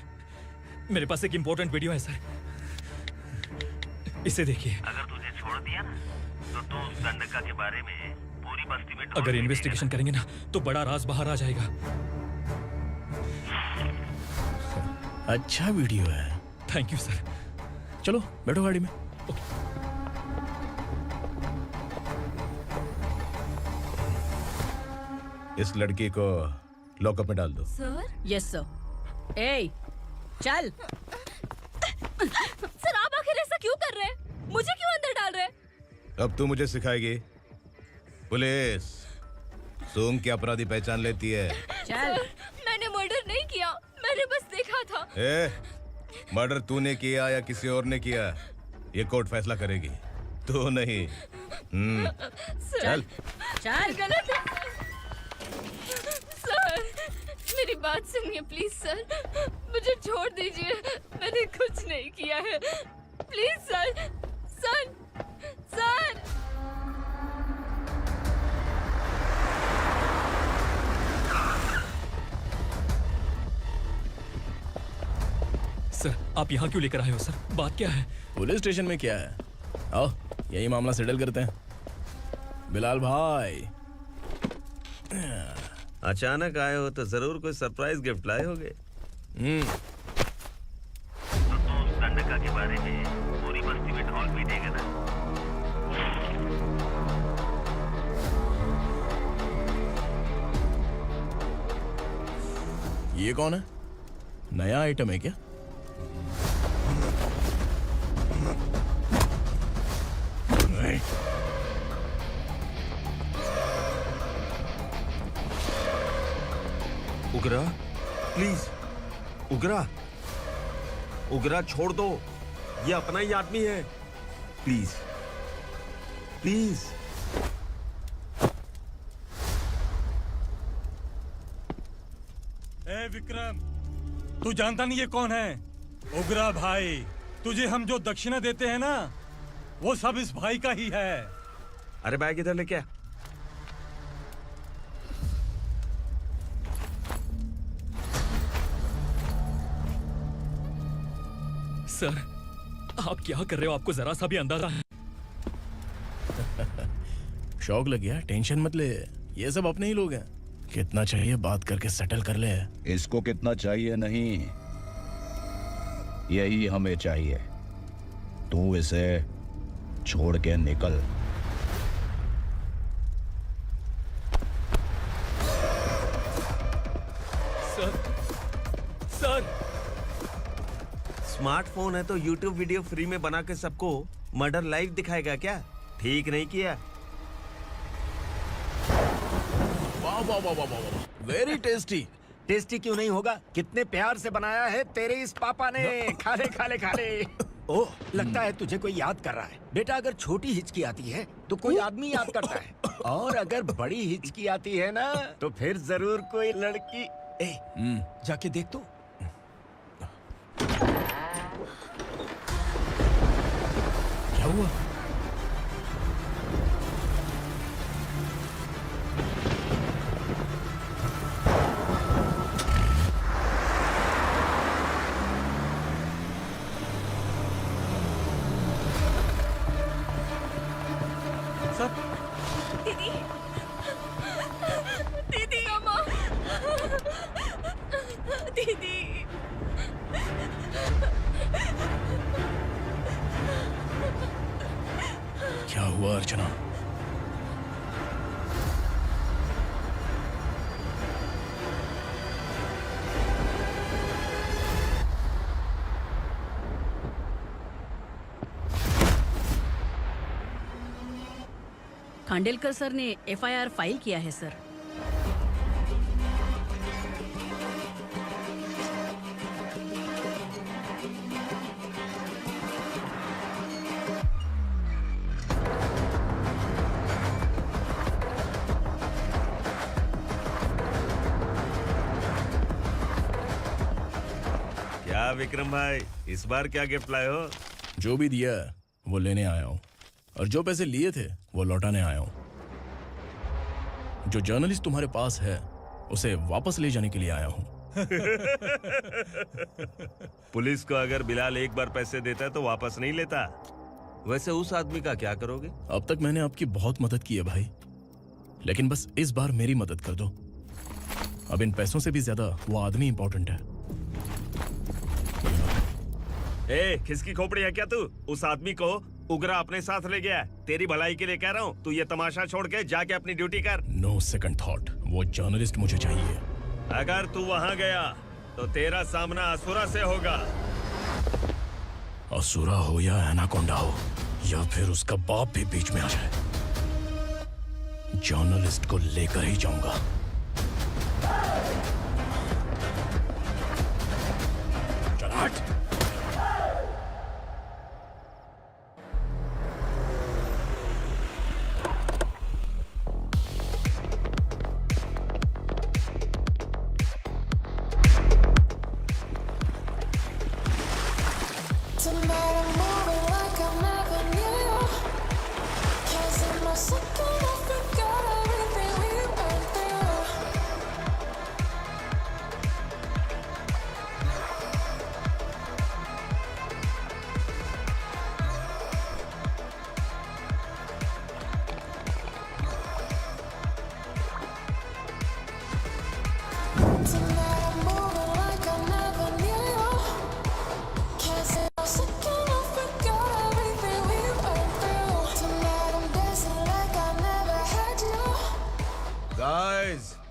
Speaker 12: मेरे पास एक इंपॉर्टेंट वीडियो है सर, इसे देखिए।
Speaker 20: अगर तुझे छोड़ दिया ना तो तू उस दंडका के बारे में पूरी बस्ती में
Speaker 12: अगर इन्वेस्टिगेशन करेंगे ना तो बड़ा राज बाहर आ जाएगा।
Speaker 3: अच्छा वीडियो है।
Speaker 12: Thank you sir.
Speaker 3: चलो बैठो गाड़ी में।
Speaker 7: इस लड़की को लॉकअप में डाल दो।
Speaker 13: सर?
Speaker 14: Yes sir. ए, चल।
Speaker 13: सर आप आखिर ऐसा क्यों कर रहे हैं? मुझे क्यों अंदर डाल रहे हैं?
Speaker 7: अब तू मुझे सिखाएगी? पुलिस सूंघ के अपराधी पहचान लेती है।
Speaker 13: सर, मैंने मर्डर नहीं किया, मैंने बस देखा था।
Speaker 7: मर्डर तूने किया या किसी और ने किया, ये कोर्ट फैसला करेगी, तू नहीं। चल
Speaker 14: चल।
Speaker 13: गलत है सर, मेरी बात सुनिए प्लीज सर, मुझे छोड़ दीजिए, मैंने कुछ नहीं किया है, please sir. Sir sir
Speaker 12: sir आप यहाँ क्यों लेकर आए हो सर? बात क्या है?
Speaker 3: पुलिस स्टेशन में क्या है? आओ यही मामला सेटल करते हैं। बिलाल भाई,
Speaker 20: अचानक आए हो तो जरूर कोई सरप्राइज गिफ्ट लाए होगे। तो उस दंडका के बारे में पूरी बस्ती में ढोल पीटेगा ना।
Speaker 3: ये कौन है? नया आइटम है क्या? नहीं।
Speaker 20: उगरा, प्लीज, उगरा, उगरा छोड़ दो, ये अपना ही आदमी है, प्लीज, प्लीज।
Speaker 5: ए विक्रम, तू जानता नहीं ये कौन है? उगरा भाई। तुझे हम जो दक्षिणा देते हैं ना, वो सब इस भाई का ही है।
Speaker 20: अरे बैग इधर लेके आ।
Speaker 15: सर, आप क्या कर रहे हो? आपको जरा सा भी अंदाजा है?
Speaker 3: शौक लग गया? टेंशन मत ले, ये सब अपने ही लोग हैं। कितना चाहिए बात करके सेटल कर ले।
Speaker 17: इसको कितना चाहिए नहीं, यही हमें चाहिए। तू इसे छोड़ के निकल।
Speaker 20: सर, स्मार्टफोन है तो YouTube वीडियो फ्री में बना के सबको मर्डर लाइव दिखाएगा क्या? ठीक नहीं किया।
Speaker 3: वाह वाह वाह वाह वाह, वेरी टेस्टी।
Speaker 6: टेस्टी क्यों नहीं होगा? कितने प्यार से बनाया है तेरे इस पापा ने। खा ले खा ले खा ले। ओह, लगता है तुझे कोई याद कर रहा है। बेटा, अगर छोटी हिचकी आती है तो कोई आदमी याद करता है, और अगर बड़ी हिचकी आती है ना, तो फिर जरूर कोई लड़की। जाके देख तो।
Speaker 3: क्या हुआ?
Speaker 13: दीदी, दीदी, अम्मा, दीदी।
Speaker 3: क्या हुआ अर्चना?
Speaker 14: खांडेलकर सर ने एफआईआर फाइल किया है सर।
Speaker 20: क्या विक्रम भाई, इस बार क्या गिफ्ट लाए हो?
Speaker 3: जो भी दिया है वो लेने आया हूँ, और जो पैसे लिए थे वो लौटाने आया हूँ। जो जर्नलिस्ट तुम्हारे पास है उसे वापस ले जाने के लिए आया हूँ।
Speaker 20: पुलिस को अगर बिलाल एक बार पैसे देता है तो वापस नहीं लेता। वैसे उस आदमी का क्या करोगे?
Speaker 3: अब तक मैंने आपकी बहुत मदद की है भाई, लेकिन बस इस बार मेरी मदद कर दो। अब इन पैसों से भी ज्यादा वो आदमी इंपॉर्टेंट है।
Speaker 20: ए, किसकी खोपड़ी है क्या तू? उस आदमी को उगरा अपने साथ ले गया। तेरी भलाई के लिए कह रहा हूँ, तू ये तमाशा छोड़ के जाके अपनी ड्यूटी कर।
Speaker 3: नो सेकंड थॉट, वो जर्नलिस्ट मुझे चाहिए।
Speaker 20: अगर तू वहाँ गया तो तेरा सामना असुरा से होगा।
Speaker 3: असुरा हो या एनाकोंडा हो, या फिर उसका बाप भी बीच में आ जाए, जर्नलिस्ट को लेकर ही जाऊंगा। चल हट।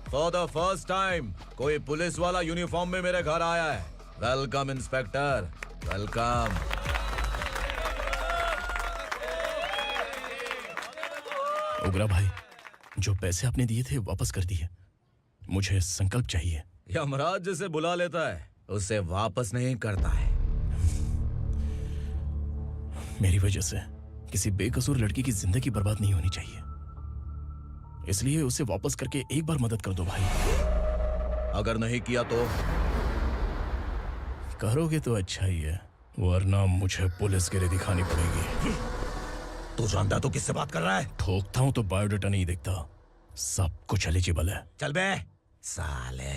Speaker 17: फॉर द फर्स्ट टाइम कोई पुलिस वाला यूनिफॉर्म में मेरे घर आया है। Welcome inspector, welcome.
Speaker 3: उग्रा भाई, जो पैसे आपने दिए थे वापस कर दिए। मुझे संकल्प चाहिए।
Speaker 17: यमराज जिसे बुला लेता है उसे वापस नहीं करता है।
Speaker 3: मेरी वजह से किसी बेकसूर लड़की की जिंदगी बर्बाद नहीं होनी चाहिए, इसलिए उसे वापस करके एक बार मदद कर दो भाई।
Speaker 17: अगर नहीं किया तो?
Speaker 3: करोगे तो अच्छा ही है, वरना मुझे पुलिसगिरी दिखानी पड़ेगी।
Speaker 17: तू जानता तो किससे बात कर रहा है?
Speaker 3: ठोकता हूं तो बायोडाटा नहीं दिखता, सब कुछ एलिजिबल है।
Speaker 17: चल बे साले।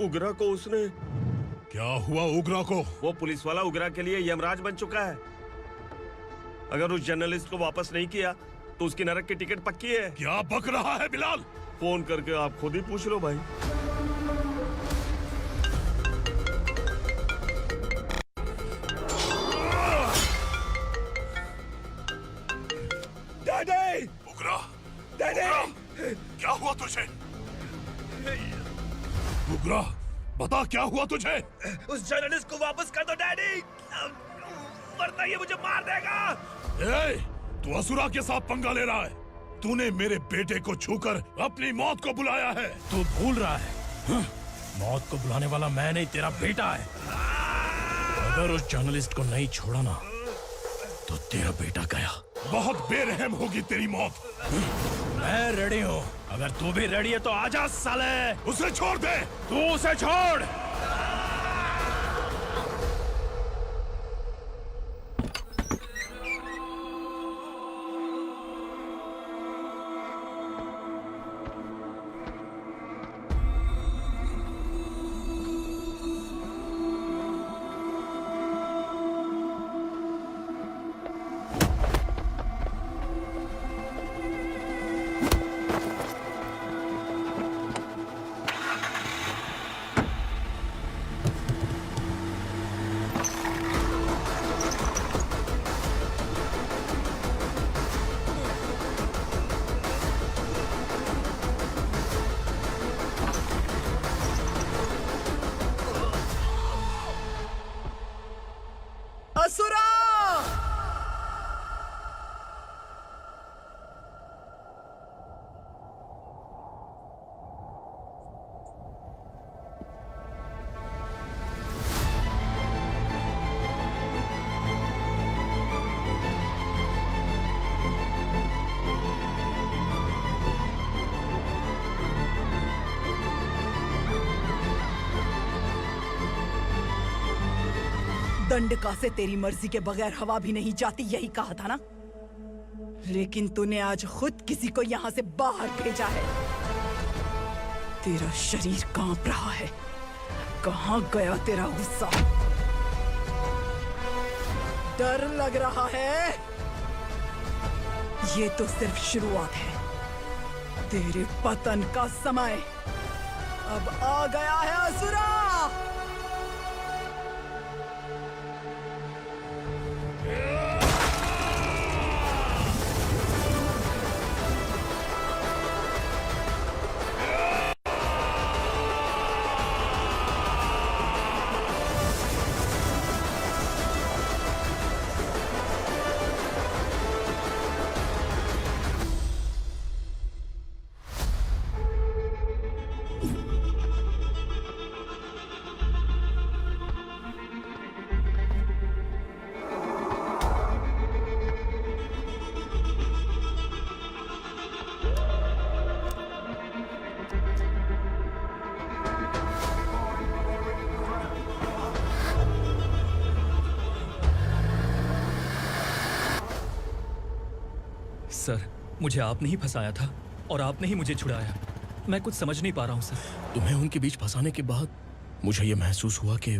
Speaker 20: उगरा को उसने।
Speaker 9: क्या हुआ उगरा को?
Speaker 20: वो पुलिस वाला उगरा के लिए यमराज बन चुका है। अगर उस जर्नलिस्ट को वापस नहीं किया तो उसकी नरक की टिकट पक्की है।
Speaker 9: क्या बक रहा है बिलाल?
Speaker 20: फोन करके आप खुद ही पूछ लो भाई।
Speaker 9: डैडी! उगरा! डैडी! क्या हुआ तुझे? उगरा, बता क्या हुआ तुझे?
Speaker 3: उस जर्नलिस्ट को वापस कर दो डैडी, वरना ये मुझे मार देगा।
Speaker 9: ए, तू असुरा के साथ पंगा ले रहा है। तूने मेरे बेटे को छूकर अपनी मौत को बुलाया है।
Speaker 3: तू भूल रहा है, मौत को बुलाने वाला मैं नहीं, तेरा बेटा है। अगर उस जर्नलिस्ट को नहीं छोड़ा ना तो तेरा बेटा गया।
Speaker 9: बहुत बेरहम होगी तेरी मौत।
Speaker 3: मैं रेडी हूँ, अगर तू भी रेडी है तो आजा साले।
Speaker 9: उसे छोड़ दे।
Speaker 3: तू उसे छोड़।
Speaker 14: असुरा! दंडका से तेरी मर्जी के बगैर हवा भी नहीं जाती, यही कहा था ना? लेकिन तूने आज खुद किसी को यहाँ से बाहर भेजा है। तेरा शरीर कांप रहा है। कहाँ गया तेरा गुस्सा? डर लग रहा है? ये तो सिर्फ शुरुआत है। तेरे पतन का समय अब आ गया है असुरा।
Speaker 21: सर, मुझे आपने ही फंसाया था और आपने ही मुझे छुड़ाया। मैं कुछ समझ नहीं पा रहा हूँ सर।
Speaker 3: तुम्हें उनके बीच फंसाने के बाद मुझे यह महसूस हुआ कि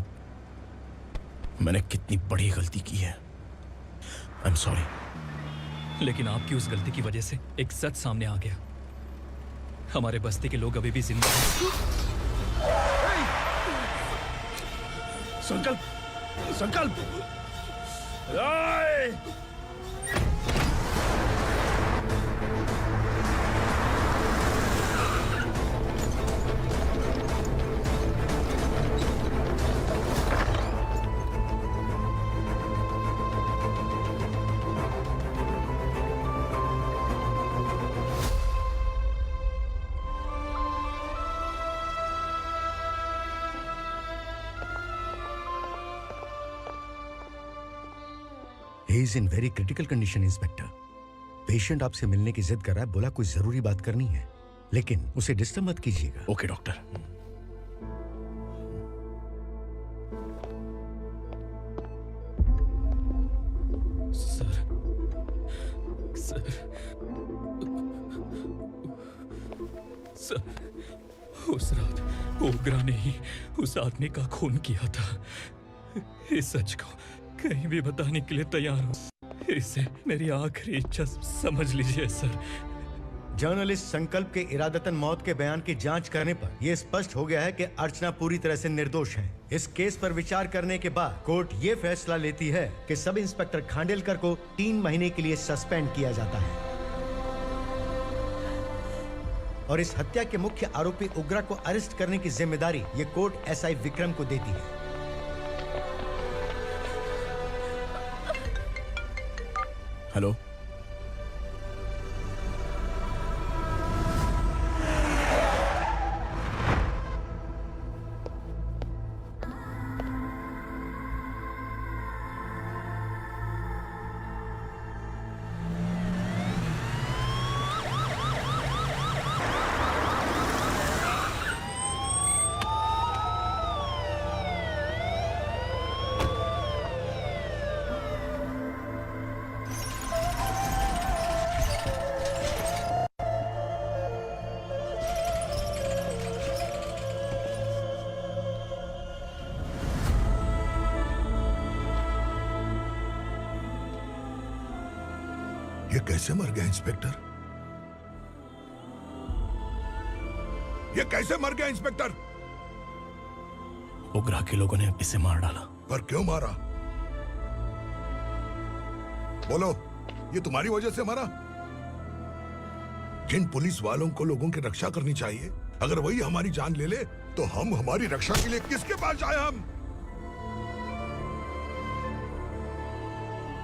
Speaker 3: मैंने कितनी बड़ी गलती की है। I am sorry.
Speaker 21: लेकिन आपकी उस गलती की वजह से एक सच सामने आ गया। हमारे बस्ती के लोग अभी भी जिंदा हैं।
Speaker 3: संकल्प, संकल्प!
Speaker 22: He is in very critical condition, inspector. Patient आपसे मिलने की जिद कर रहा है, बोला कोई जरूरी बात करनी है, लेकिन उसे डिस्टर्ब मत कीजिएगा।
Speaker 3: Okay doctor.
Speaker 21: Sir, sir, sir, उस रात ओग्रा ने ही उस आदमी का खून किया था। इस सच को कहीं भी बताने के लिए तैयार हूँ। इसे मेरी आखिरी इच्छा समझ लीजिए सर।
Speaker 22: जर्नलिस्ट संकल्प के इरादतन मौत के बयान की जांच करने पर यह स्पष्ट हो गया है कि अर्चना पूरी तरह से निर्दोष है। इस केस पर विचार करने के बाद कोर्ट ये फैसला लेती है कि सब इंस्पेक्टर खांडेलकर को 3 महीने के लिए सस्पेंड किया जाता है और इस हत्या के मुख्य आरोपी उग्रा को अरेस्ट करने की जिम्मेदारी ये कोर्ट एसआई विक्रम को देती है।
Speaker 3: हेलो,
Speaker 9: ये कैसे मर गया इंस्पेक्टर? ये कैसे मर गया इंस्पेक्टर?
Speaker 3: उग्रा के लोगों ने इसे मार डाला।
Speaker 9: पर क्यों मारा? बोलो, ये तुम्हारी वजह से मरा? जिन पुलिस वालों को लोगों की रक्षा करनी चाहिए, अगर वही हमारी जान ले ले तो हम हमारी रक्षा के लिए किसके पास जाए? हम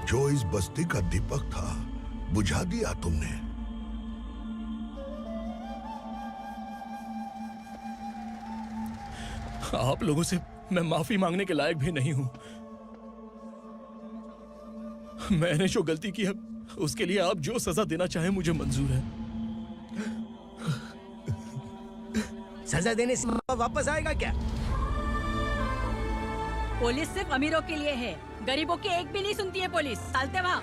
Speaker 9: जो इस बस्ती का दीपक था बुझा दिया तुमने।
Speaker 3: आप लोगों से मैं माफी मांगने के लायक भी नहीं हूं। मैंने जो गलती की है उसके लिए आप जो सजा देना चाहें मुझे मंजूर है।
Speaker 6: सजा देने से वापस आएगा क्या?
Speaker 10: पुलिस सिर्फ अमीरों के लिए है, गरीबों की एक भी नहीं सुनती है पुलिस। चलते वहाँ।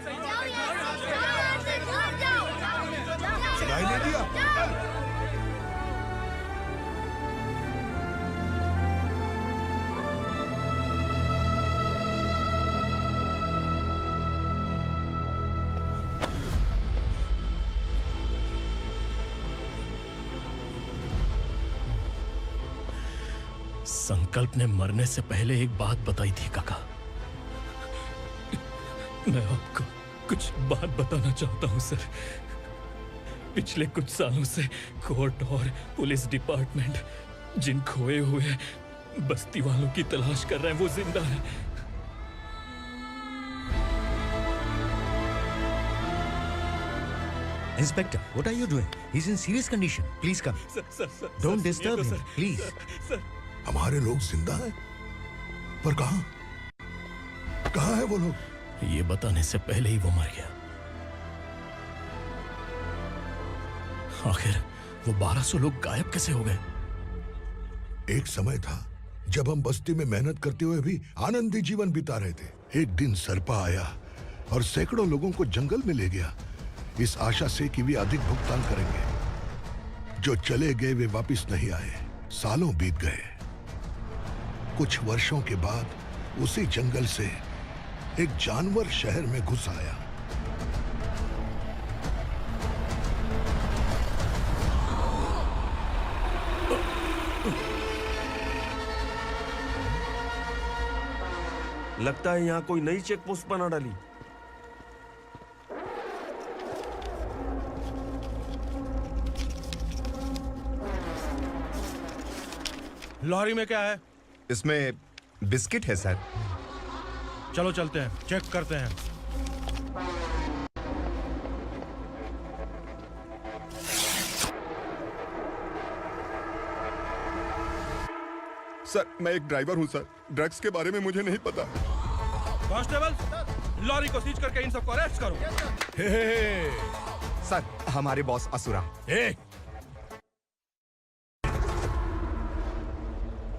Speaker 9: सुनाई नहीं दिया?
Speaker 3: संकल्प ने मरने से पहले एक बात बताई थी काका। मैं आपको कुछ बात बताना चाहता हूं सर। पिछले कुछ सालों से कोर्ट और पुलिस डिपार्टमेंट जिन खोए हुए बस्ती वालों की तलाश कर रहे हैं वो जिंदा है।
Speaker 22: Inspector, what are you doing? He's in serious condition. Please come.
Speaker 3: Sir,
Speaker 22: Don't disturb him, please.
Speaker 9: हमारे लोग जिंदा हैं? पर कहां? कहां है वो लोग?
Speaker 3: ये बताने से पहले ही वो मर गया। आखिर वो 1200 लोग गायब कैसे हो गए?
Speaker 9: एक समय था जब हम बस्ती में मेहनत करते हुए भी आनंदी जीवन बिता रहे थे। एक दिन सरपा आया और सैकड़ों लोगों को जंगल में ले गया, इस आशा से कि वे अधिक भुगतान करेंगे। जो चले गए वे वापस नहीं आए। सालों बीत गए। कुछ वर्षों के बाद उसी जंगल से एक जानवर शहर में घुस आया।
Speaker 20: लगता है यहाँ कोई नई चेक पोस्ट बना डाली।
Speaker 12: लॉरी में क्या है?
Speaker 2: इसमें बिस्किट है सर।
Speaker 12: चलो चलते हैं, चेक करते हैं।
Speaker 2: सर, मैं एक ड्राइवर हूं सर। ड्रग्स के बारे में मुझे नहीं पता।
Speaker 12: कांस्टेबल, लॉरी को सीज करके इन सबको अरेस्ट करो।
Speaker 2: सर, हमारे बॉस असुरा।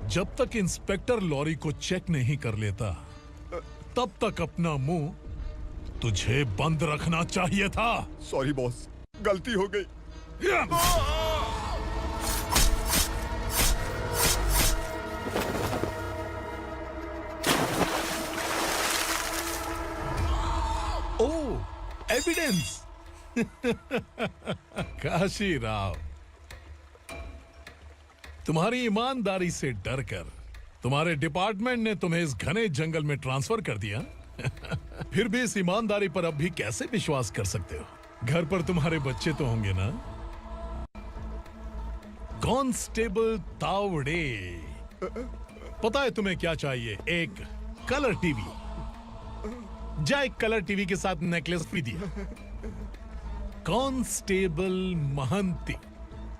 Speaker 11: जब तक इंस्पेक्टर लॉरी को चेक नहीं कर लेता तब तक अपना मुंह तुझे बंद रखना चाहिए था।
Speaker 2: सॉरी बॉस, गलती हो गई।
Speaker 11: एविडेंस। काशी राव, तुम्हारी ईमानदारी से डरकर तुम्हारे डिपार्टमेंट ने तुम्हें इस घने जंगल में ट्रांसफर कर दिया। फिर भी इस ईमानदारी पर अब भी कैसे विश्वास कर सकते हो? घर पर तुम्हारे बच्चे तो होंगे ना? कांस्टेबल तावड़े, पता है तुम्हें क्या चाहिए? एक कलर टीवी। जा एक कलर टीवी के साथ नेकलेस फ्री दिया। कांस्टेबल महंती,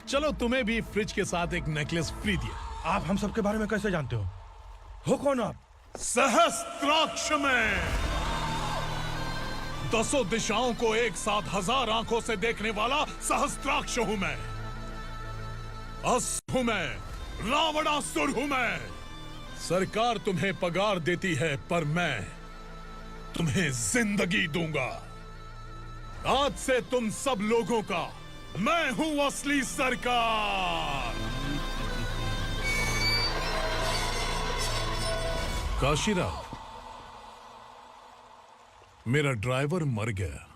Speaker 11: चलो तुम्हें भी फ्रिज के साथ एक नेकलेस फ्री दिया।
Speaker 12: आप हम सबके बारे में कैसे जानते हो कौन आप?
Speaker 11: सहस्त्राक्ष में 10 दिशाओं को एक साथ 1000 आंखों से देखने वाला सहस्त्राक्ष हूं मैं। असुर हूं मैं, रावणासुर हूं मैं। सरकार तुम्हें पगार देती है, पर मैं तुम्हें जिंदगी दूंगा। आज से तुम सब लोगों का मैं हूं असली सरकार। काशीराव, मेरा ड्राइवर मर गया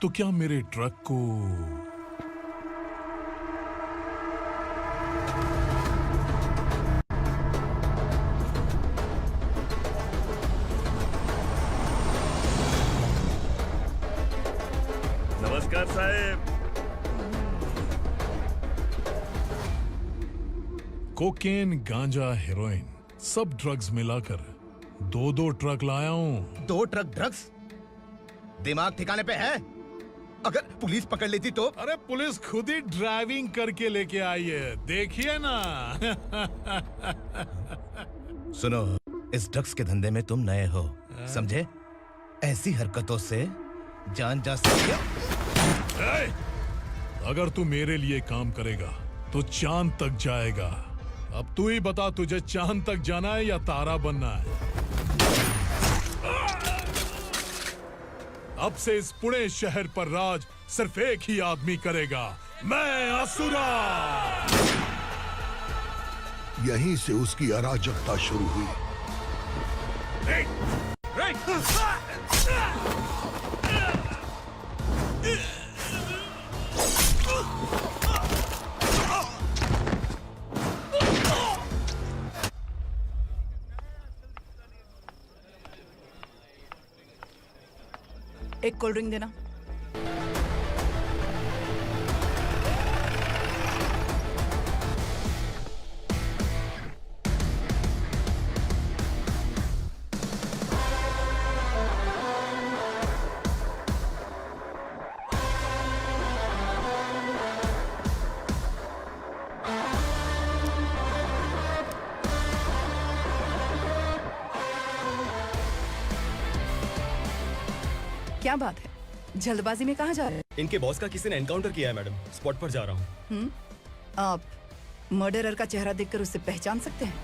Speaker 11: तो क्या मेरे ट्रक को
Speaker 20: नमस्कार साहब।
Speaker 11: कोकेन, गांजा, हेरोइन, सब ड्रग्स मिलाकर 2 ट्रक लाया हूं।
Speaker 7: 2 ट्रक ड्रग्स? दिमाग ठिकाने पे है? अगर पुलिस पकड़ लेती तो?
Speaker 11: अरे पुलिस खुद ही ड्राइविंग करके लेके आई है, देखिए ना।
Speaker 7: सुनो, इस ड्रग्स के धंधे में तुम नए हो, समझे? ऐसी हरकतों से जान जा सकती है।
Speaker 11: अगर तू मेरे लिए काम करेगा तो चांद तक जाएगा। अब तू ही बता, तुझे चांद तक जाना है या तारा बनना है? अब से इस पुणे शहर पर राज सिर्फ एक ही आदमी करेगा, मैं असुरा।
Speaker 9: यहीं से उसकी अराजकता शुरू हुई।
Speaker 14: एक कोल्ड ड्रिंक देना। क्या बात है, जल्दबाजी में कहाँ जा रहे हैं?
Speaker 8: इनके बॉस का किसी ने एनकाउंटर किया है मैडम, स्पॉट पर जा रहा हूँ।
Speaker 14: आप मर्डरर का चेहरा देखकर उसे पहचान सकते हैं?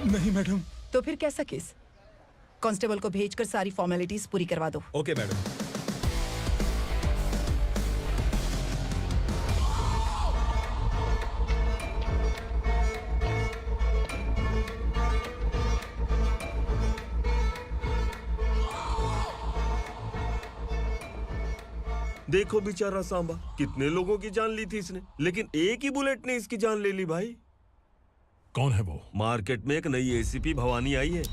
Speaker 8: नहीं मैडम।
Speaker 14: तो फिर कैसा केस? कांस्टेबल को भेजकर सारी फॉर्मेलिटीज पूरी करवा दो।
Speaker 8: Okay madam.
Speaker 20: देखो बेचारा सांबा, कितने लोगों की जान ली थी इसने, लेकिन एक ही बुलेट ने इसकी जान ले ली भाई।
Speaker 11: कौन है वो?
Speaker 20: मार्केट में एक नई एसीपी भवानी आई है।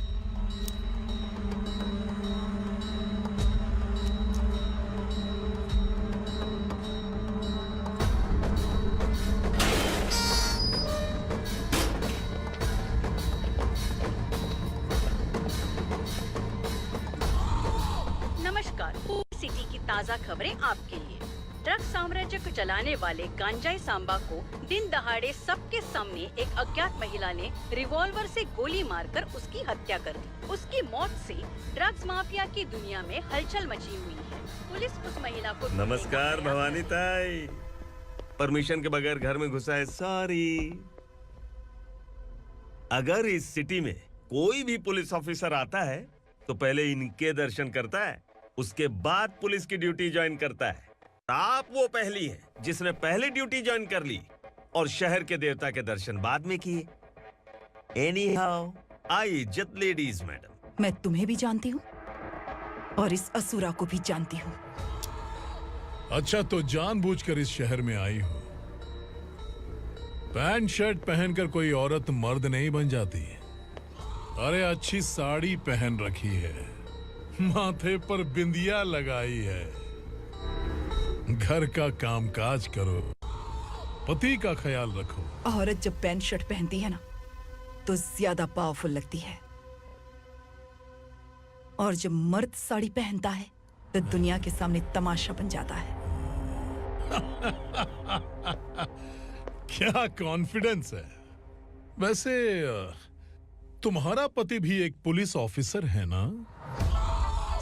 Speaker 10: नमस्कार, सिटी की ताज़ा खबरें आपके लिए। ड्रग साम्राज्य को चलाने वाले गांजाई सांबा को दिन दहाड़े सबके सामने एक अज्ञात महिला ने रिवॉल्वर से गोली मारकर उसकी हत्या कर दी। उसकी मौत से ड्रग्स माफिया की दुनिया में हलचल मची हुई है। पुलिस उस महिला को
Speaker 20: नमस्कार भवानी ताई, परमिशन के बगैर घर में घुसा है, सॉरी। अगर इस सिटी में कोई भी पुलिस ऑफिसर आता है तो पहले इनके दर्शन करता है, उसके बाद पुलिस की ड्यूटी ज्वाइन करता है। आप वो पहली हैं जिसने पहले ड्यूटी ज्वाइन कर ली और शहर के देवता के दर्शन बाद में किए। एनीहाउ, आई इज्जत लेडीज मैडम।
Speaker 14: मैं तुम्हें भी जानती हूँ और इस असुरा को भी जानती हूँ।
Speaker 11: अच्छा, तो जानबूझकर इस शहर में आई हो। पैंट शर्ट पहनकर कोई औरत मर्द नहीं बन जाती। अरे अच्छी साड़ी पहन रखी है, माथे पर बिंदिया लगाई है, घर का कामकाज करो, पति का ख्याल रखो।
Speaker 14: औरत जब पैंट शर्ट पहनती है ना तो ज्यादा पावरफुल लगती है, और जब मर्द साड़ी पहनता है तो दुनिया के सामने तमाशा बन जाता है।
Speaker 11: क्या कॉन्फिडेंस है। वैसे तुम्हारा पति भी एक पुलिस ऑफिसर है ना?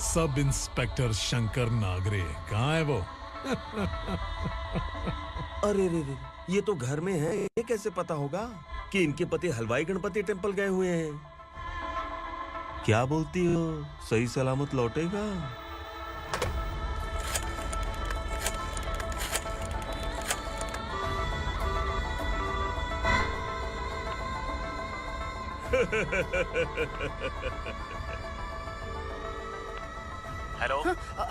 Speaker 11: Sub inspector Shankar Nagare. कहाँ है वो?
Speaker 20: अरे रे रे, ये तो घर में है। ये कैसे पता होगा कि इनके पति हलवाई गणपति टेम्पल गए हुए हैं? क्या बोलती हो, सही सलामत लौटेगा?
Speaker 4: हेलो।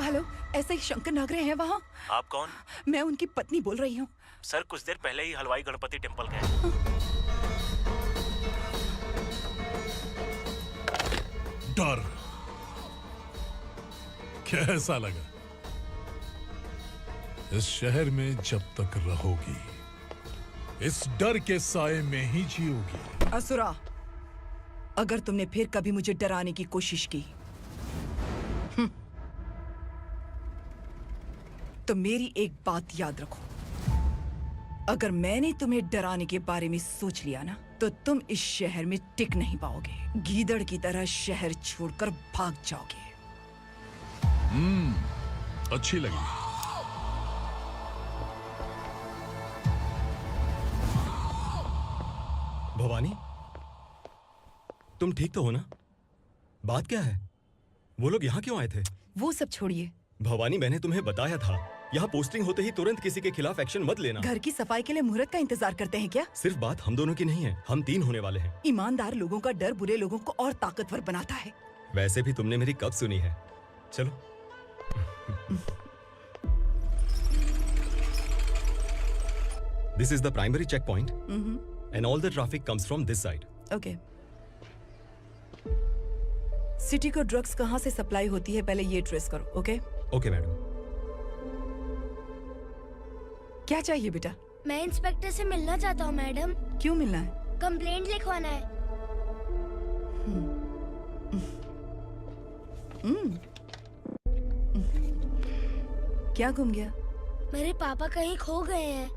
Speaker 14: हेलो, ऐसे ही शंकर नागरे हैं वहाँ?
Speaker 4: आप कौन?
Speaker 14: मैं उनकी पत्नी बोल रही हूँ।
Speaker 4: सर कुछ देर पहले ही हलवाई गणपति टेम्पल गए।
Speaker 11: डर कैसा लगा? इस शहर में जब तक रहोगी इस डर के साए में ही जियोगी।
Speaker 14: असुरा, अगर तुमने फिर कभी मुझे डराने की कोशिश की तो मेरी एक बात याद रखो, अगर मैंने तुम्हें डराने के बारे में सोच लिया ना तो तुम इस शहर में टिक नहीं पाओगे। गीदड़ की तरह शहर छोड़कर भाग जाओगे।
Speaker 11: अच्छी लगी।
Speaker 8: भवानी, तुम ठीक तो हो ना? बात क्या है? वो लोग यहाँ क्यों आए थे?
Speaker 14: वो सब छोड़िए।
Speaker 8: भवानी, मैंने तुम्हें बताया था यहाँ पोस्टिंग होते ही तुरंत किसी के खिलाफ एक्शन मत लेना।
Speaker 14: घर की सफाई के लिए मुहूर्त का इंतजार करते हैं क्या?
Speaker 8: सिर्फ बात हम दोनों की नहीं है, हम 3 होने वाले हैं।
Speaker 14: ईमानदार लोगों का डर बुरे लोगों को और ताकतवर बनाता है।
Speaker 8: वैसे भी तुमने मेरी कब सुनी है। चलो। This is the primary checkpoint, and all the traffic comes from this side.
Speaker 14: Okay. City को ड्रग्स कहाँ से सप्लाई होती है पहले ये ट्रेस करो। ओके?
Speaker 8: Okay madam.
Speaker 14: क्या चाहिए बेटा?
Speaker 19: मैं इंस्पेक्टर से मिलना चाहता हूँ मैडम।
Speaker 14: क्यों मिलना है?
Speaker 19: कंप्लेंट लिखवाना है।
Speaker 14: क्या गुम गया?
Speaker 19: मेरे पापा कहीं खो गए हैं।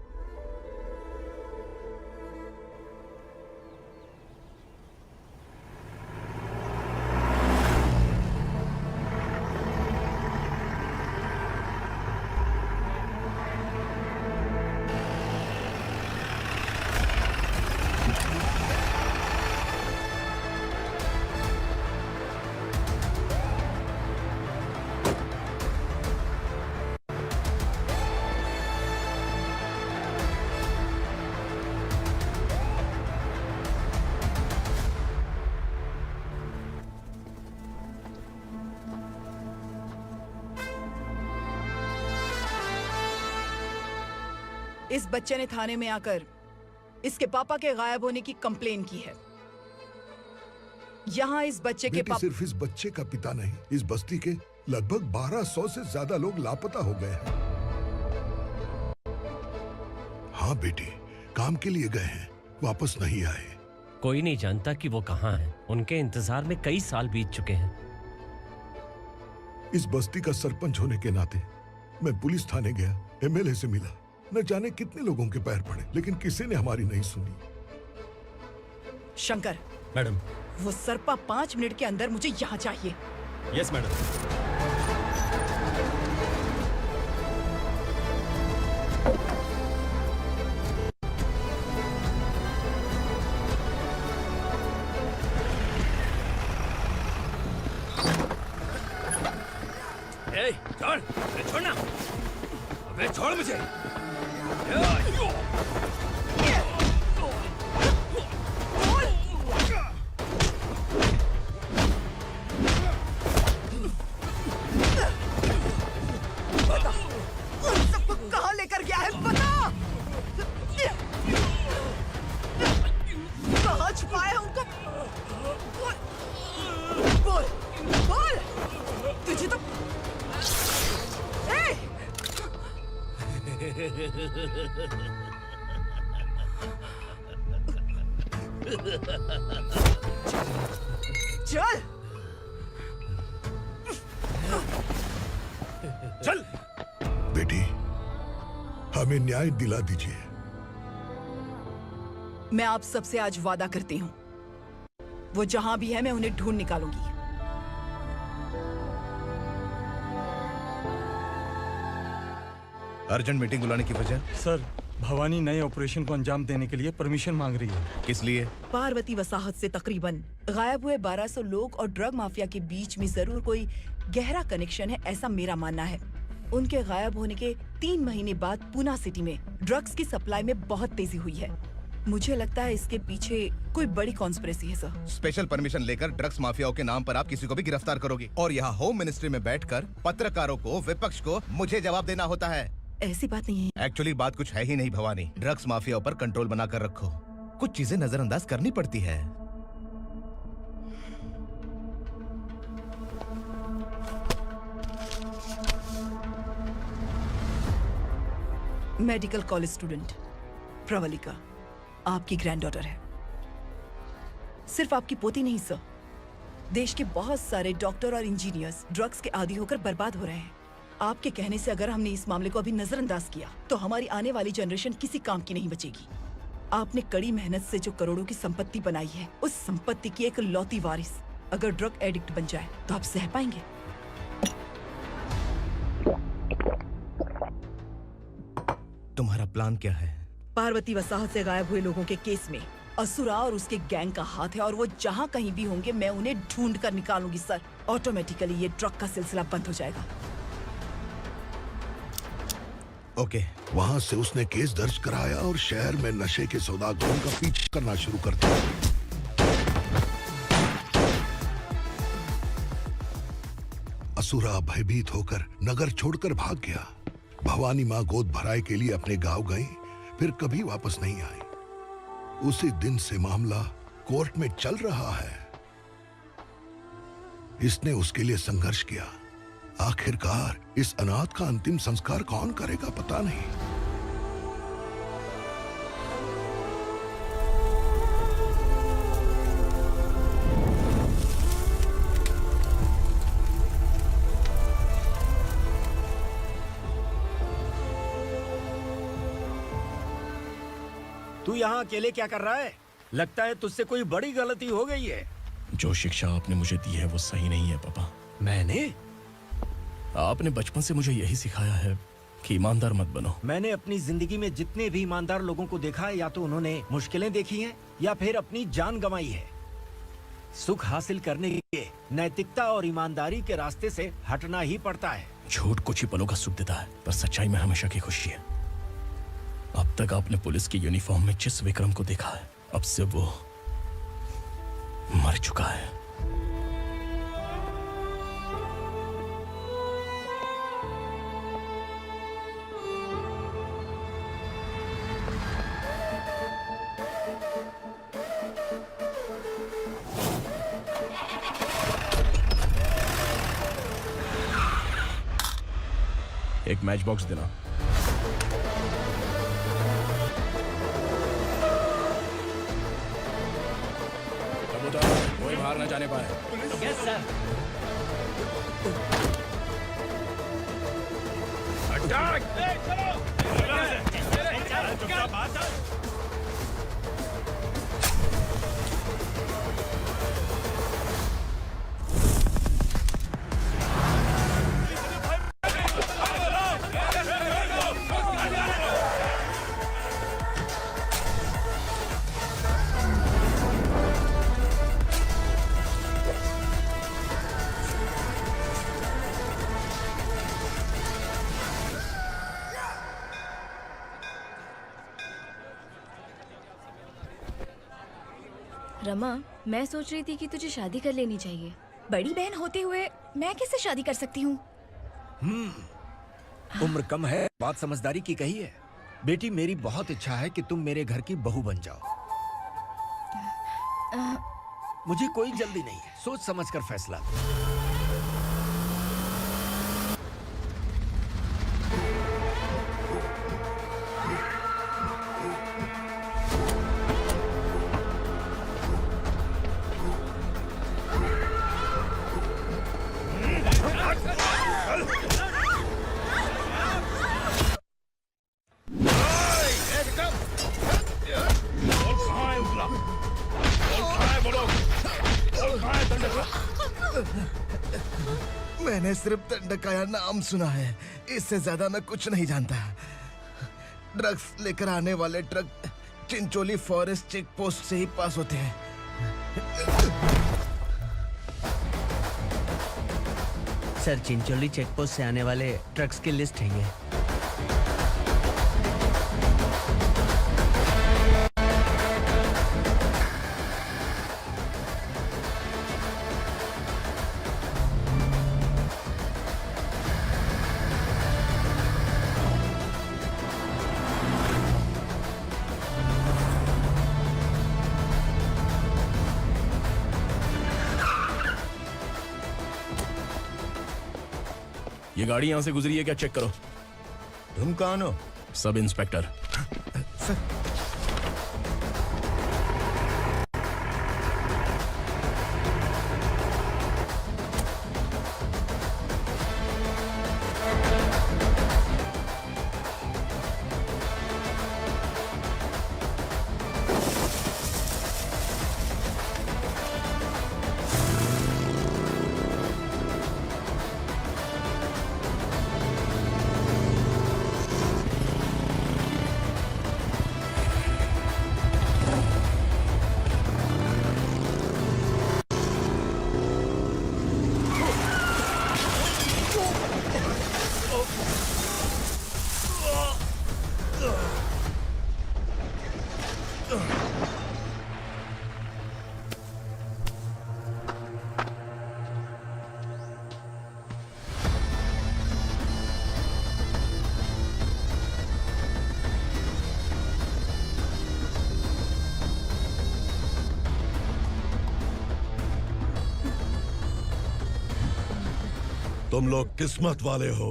Speaker 14: इस बच्चे ने थाने में आकर इसके पापा के गायब होने की कंप्लेन की है। यहाँ इस बच्चे के पापा
Speaker 9: सिर्फ इस बच्चे का पिता नहीं, इस बस्ती के लगभग 1200 से ज्यादा लोग लापता हो गए हैं। हाँ बेटी, काम के लिए गए हैं, वापस नहीं आए।
Speaker 16: कोई नहीं जानता कि वो कहाँ हैं। उनके इंतजार में कई साल बीत चुके हैं।
Speaker 9: इस बस्ती का सरपंच होने के नाते मैं पुलिस थाने गया, एमएलए से मिला, न जाने कितने लोगों के पैर पड़े, लेकिन किसी ने हमारी नहीं सुनी।
Speaker 14: शंकर।
Speaker 8: मैडम।
Speaker 14: वो सरपा 5 मिनट के अंदर मुझे यहाँ चाहिए।
Speaker 8: Yes madam.
Speaker 3: छोड़, छोड़ना, अबे छोड़ मुझे।
Speaker 14: चल
Speaker 9: चल बेटी, हमें न्याय दिला दीजिए।
Speaker 14: मैं आप सबसे आज वादा करती हूँ, वो जहां भी है मैं उन्हें ढूंढ निकालूंगी।
Speaker 7: अर्जेंट मीटिंग बुलाने की वजह?
Speaker 5: सर, भवानी नए ऑपरेशन को अंजाम देने के लिए परमिशन मांग रही है।
Speaker 7: किस लिए?
Speaker 14: पार्वती वसाहत से तकरीबन गायब हुए 1200 लोग और ड्रग माफिया के बीच में जरूर कोई गहरा कनेक्शन है, ऐसा मेरा मानना है। उनके गायब होने के 3 महीने बाद पूना सिटी में ड्रग्स की सप्लाई में बहुत तेजी हुई है। मुझे लगता है इसके पीछे कोई बड़ी कॉन्स्पिरेसी है सर।
Speaker 7: स्पेशल परमिशन लेकर ड्रग्स माफियाओं के नाम पर आप किसी को भी गिरफ्तार करोगे और यहाँ होम मिनिस्ट्री में बैठकर पत्रकारों को, विपक्ष को मुझे जवाब देना होता है।
Speaker 14: ऐसी बात नहीं है।
Speaker 7: एक्चुअली बात कुछ है ही नहीं भवानी। ड्रग्स माफियाओं पर कंट्रोल बनाकर रखो, कुछ चीजें नजरअंदाज करनी पड़ती है।
Speaker 14: मेडिकल कॉलेज स्टूडेंट प्रवलिका आपकी ग्रैंडडॉटर है। सिर्फ आपकी पोती नहीं सर, देश के बहुत सारे डॉक्टर और इंजीनियर्स ड्रग्स के आदी होकर बर्बाद हो रहे हैं। आपके कहने से अगर हमने इस मामले को अभी नजरअंदाज किया तो हमारी आने वाली जनरेशन किसी काम की नहीं बचेगी। आपने कड़ी मेहनत से जो करोड़ों की संपत्ति बनाई है, उस संपत्ति की एक लौती वारिस अगर ड्रग एडिक्ट बन जाए तो आप सह पाएंगे?
Speaker 7: तुम्हारा प्लान क्या है?
Speaker 14: पार्वती वसाहत से गायब हुए लोगों के केस में असुरा और उसके गैंग का हाथ है और वो जहाँ कहीं भी होंगे मैं उन्हें ढूंढ कर निकालूंगी सर। ऑटोमेटिकली ये ड्रग का सिलसिला बंद हो जाएगा।
Speaker 7: ओके।
Speaker 9: वहाँ से उसने केस दर्ज कराया और शहर में नशे के सौदागरों का पीछा करना शुरू कर दिया। असुरा भयभीत होकर नगर छोड़कर भाग गया। भवानी माँ गोद भराई के लिए अपने गांव गई, फिर कभी वापस नहीं आई। उसी दिन से मामला कोर्ट में चल रहा है। इसने उसके लिए संघर्ष किया। आखिरकार इस अनाथ का अंतिम संस्कार कौन करेगा पता नहीं।
Speaker 6: तू यहाँ अकेले क्या कर रहा है? लगता है तुझसे कोई बड़ी गलती हो गई है।
Speaker 3: जो शिक्षा आपने मुझे दी है वो सही नहीं है पापा।
Speaker 6: मैंने?
Speaker 3: आपने बचपन से मुझे यही सिखाया है कि ईमानदार मत बनो।
Speaker 6: मैंने अपनी जिंदगी में जितने भी ईमानदार लोगों को देखा है, या तो उन्होंने मुश्किलें देखी हैं या फिर अपनी जान गंवाई है। सुख हासिल करने के लिए नैतिकता और ईमानदारी के रास्ते से हटना ही पड़ता है।
Speaker 3: झूठ कुछ ही पलों का सुख देता है, पर सच्चाई में हमेशा की खुशी है। अब तक आपने पुलिस की यूनिफॉर्म में जिस विक्रम को देखा है, अब से वो मर चुका है। एक मैच बॉक्स देना। कोई बाहर न जाने पाए।
Speaker 1: Yes sir.
Speaker 13: रमा, मैं सोच रही थी कि तुझे शादी कर लेनी चाहिए।
Speaker 18: बड़ी बहन होते हुए मैं कैसे शादी कर सकती हूँ?
Speaker 6: उम्र कम है, बात समझदारी की कही है। बेटी, मेरी बहुत इच्छा है कि तुम मेरे घर की बहू बन जाओ। मुझे कोई जल्दी नहीं है, सोच समझ कर फैसला लो।
Speaker 7: मैंने सिर्फ दंडकाया नाम सुना है, इससे ज्यादा मैं कुछ नहीं जानता। ड्रग्स लेकर आने वाले truck Chincholi forest check post से ही पास होते हैं।
Speaker 1: सर, चिंचोली चेक पोस्ट से आने वाले ट्रक्स की लिस्ट है ये।
Speaker 3: ये गाड़ी यहां से गुजरी है क्या, चेक करो।
Speaker 22: तुम कौन हो?
Speaker 3: Sub inspector.
Speaker 9: तुम लोग किस्मत वाले हो,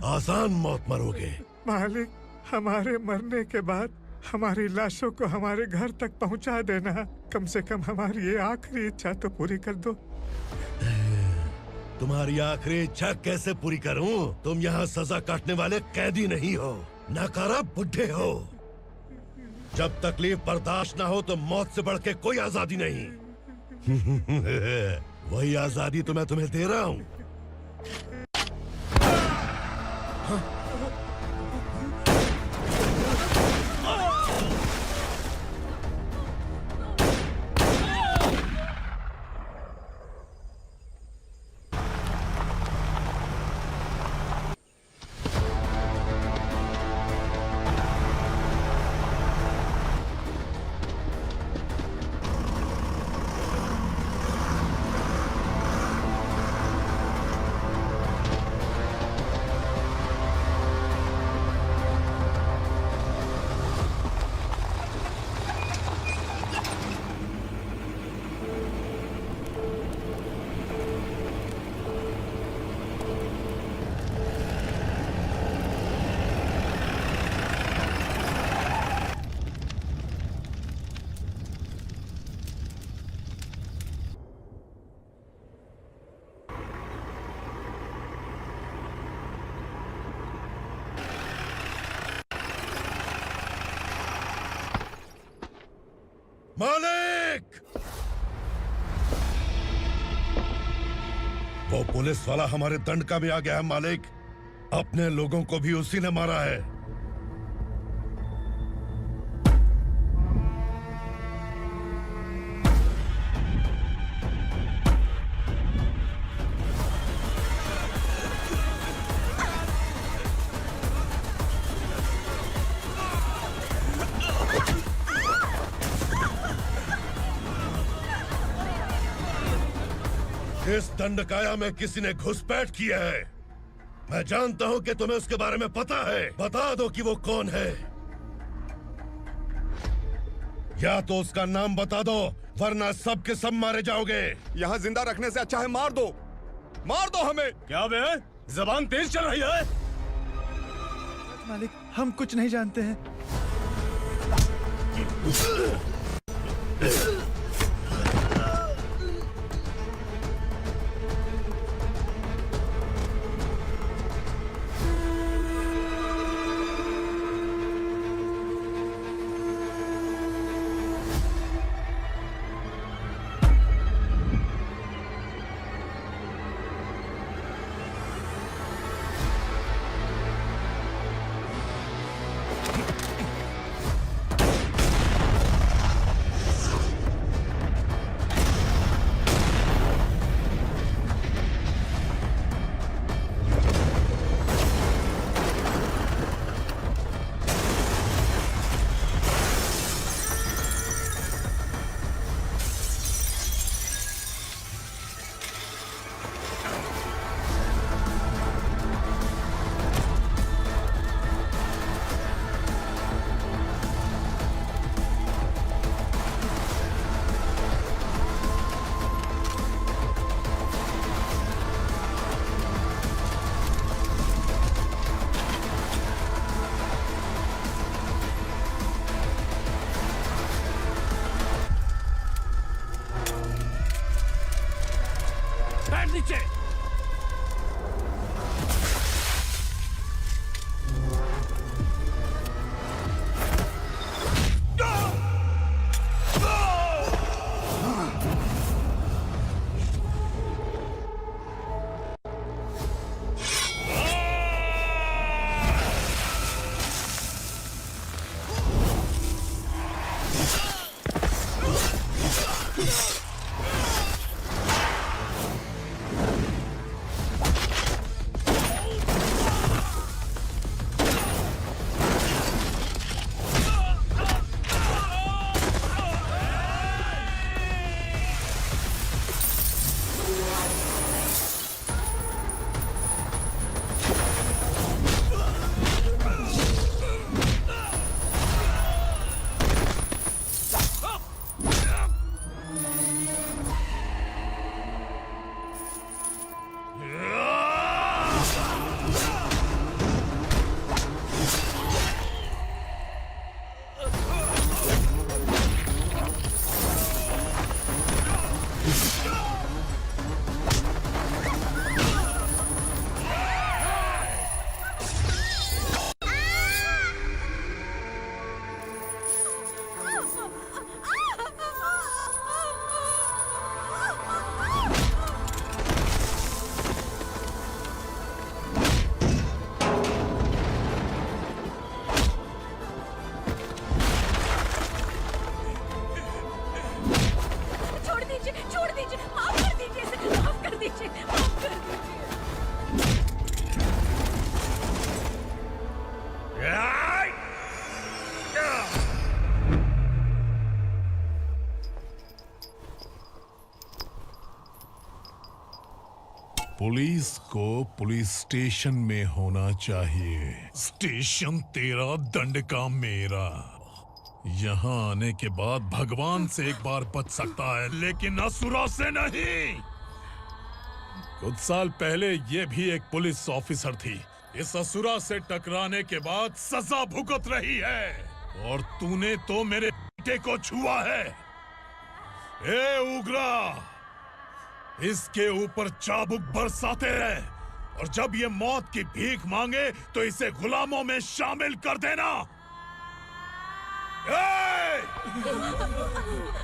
Speaker 9: आसान मौत मरोगे।
Speaker 15: मालिक, हमारे मरने के बाद हमारी लाशों को हमारे घर तक पहुंचा देना। कम से कम हमारी ये आखिरी इच्छा तो पूरी कर दो।
Speaker 9: तुम्हारी आखिरी इच्छा कैसे पूरी करूं? तुम यहाँ सजा काटने वाले कैदी नहीं हो, नकारा बुड्ढे हो। जब तकलीफ बर्दाश्त ना हो तो मौत से बढ़ के कोई आजादी नहीं। वही आजादी तो मैं तुम्हें दे रहा हूँ। मालिक! वो पुलिस वाला हमारे दंडका में आ गया है मालिक। अपने लोगों को भी उसी ने मारा है। इस दंडकाया में किसी ने घुसपैठ किया है। मैं जानता हूं कि तुम्हें उसके बारे में पता है। बता दो कि वो कौन है। या तो उसका नाम बता दो, वरना सब के सब मारे जाओगे।
Speaker 2: यहाँ जिंदा रखने से अच्छा है मार दो, मार दो हमें।
Speaker 12: क्या बे, जबान तेज चल रही है?
Speaker 15: मालिक, हम कुछ नहीं जानते हैं।
Speaker 6: उतर नीचे।
Speaker 11: पुलिस को पुलिस स्टेशन में होना चाहिए। स्टेशन तेरा, दंड का मेरा। यहाँ आने के बाद भगवान से एक बार बच सकता है, लेकिन असुरा से नहीं। कुछ साल पहले ये भी एक पुलिस ऑफिसर थी। इस असुरा से टकराने के बाद सजा भुगत रही है, और तूने तो मेरे बेटे को छुआ है। ए उग्रा, इसके ऊपर चाबुक बरसाते रहे, और जब ये मौत की भीख मांगे तो इसे गुलामों में शामिल कर देना।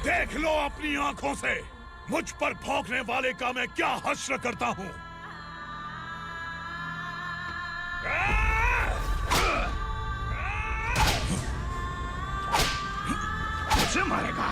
Speaker 11: देख लो अपनी आंखों से मुझ पर भौंकने वाले का मैं क्या हश्र करता हूं।
Speaker 12: मुझे मारेगा।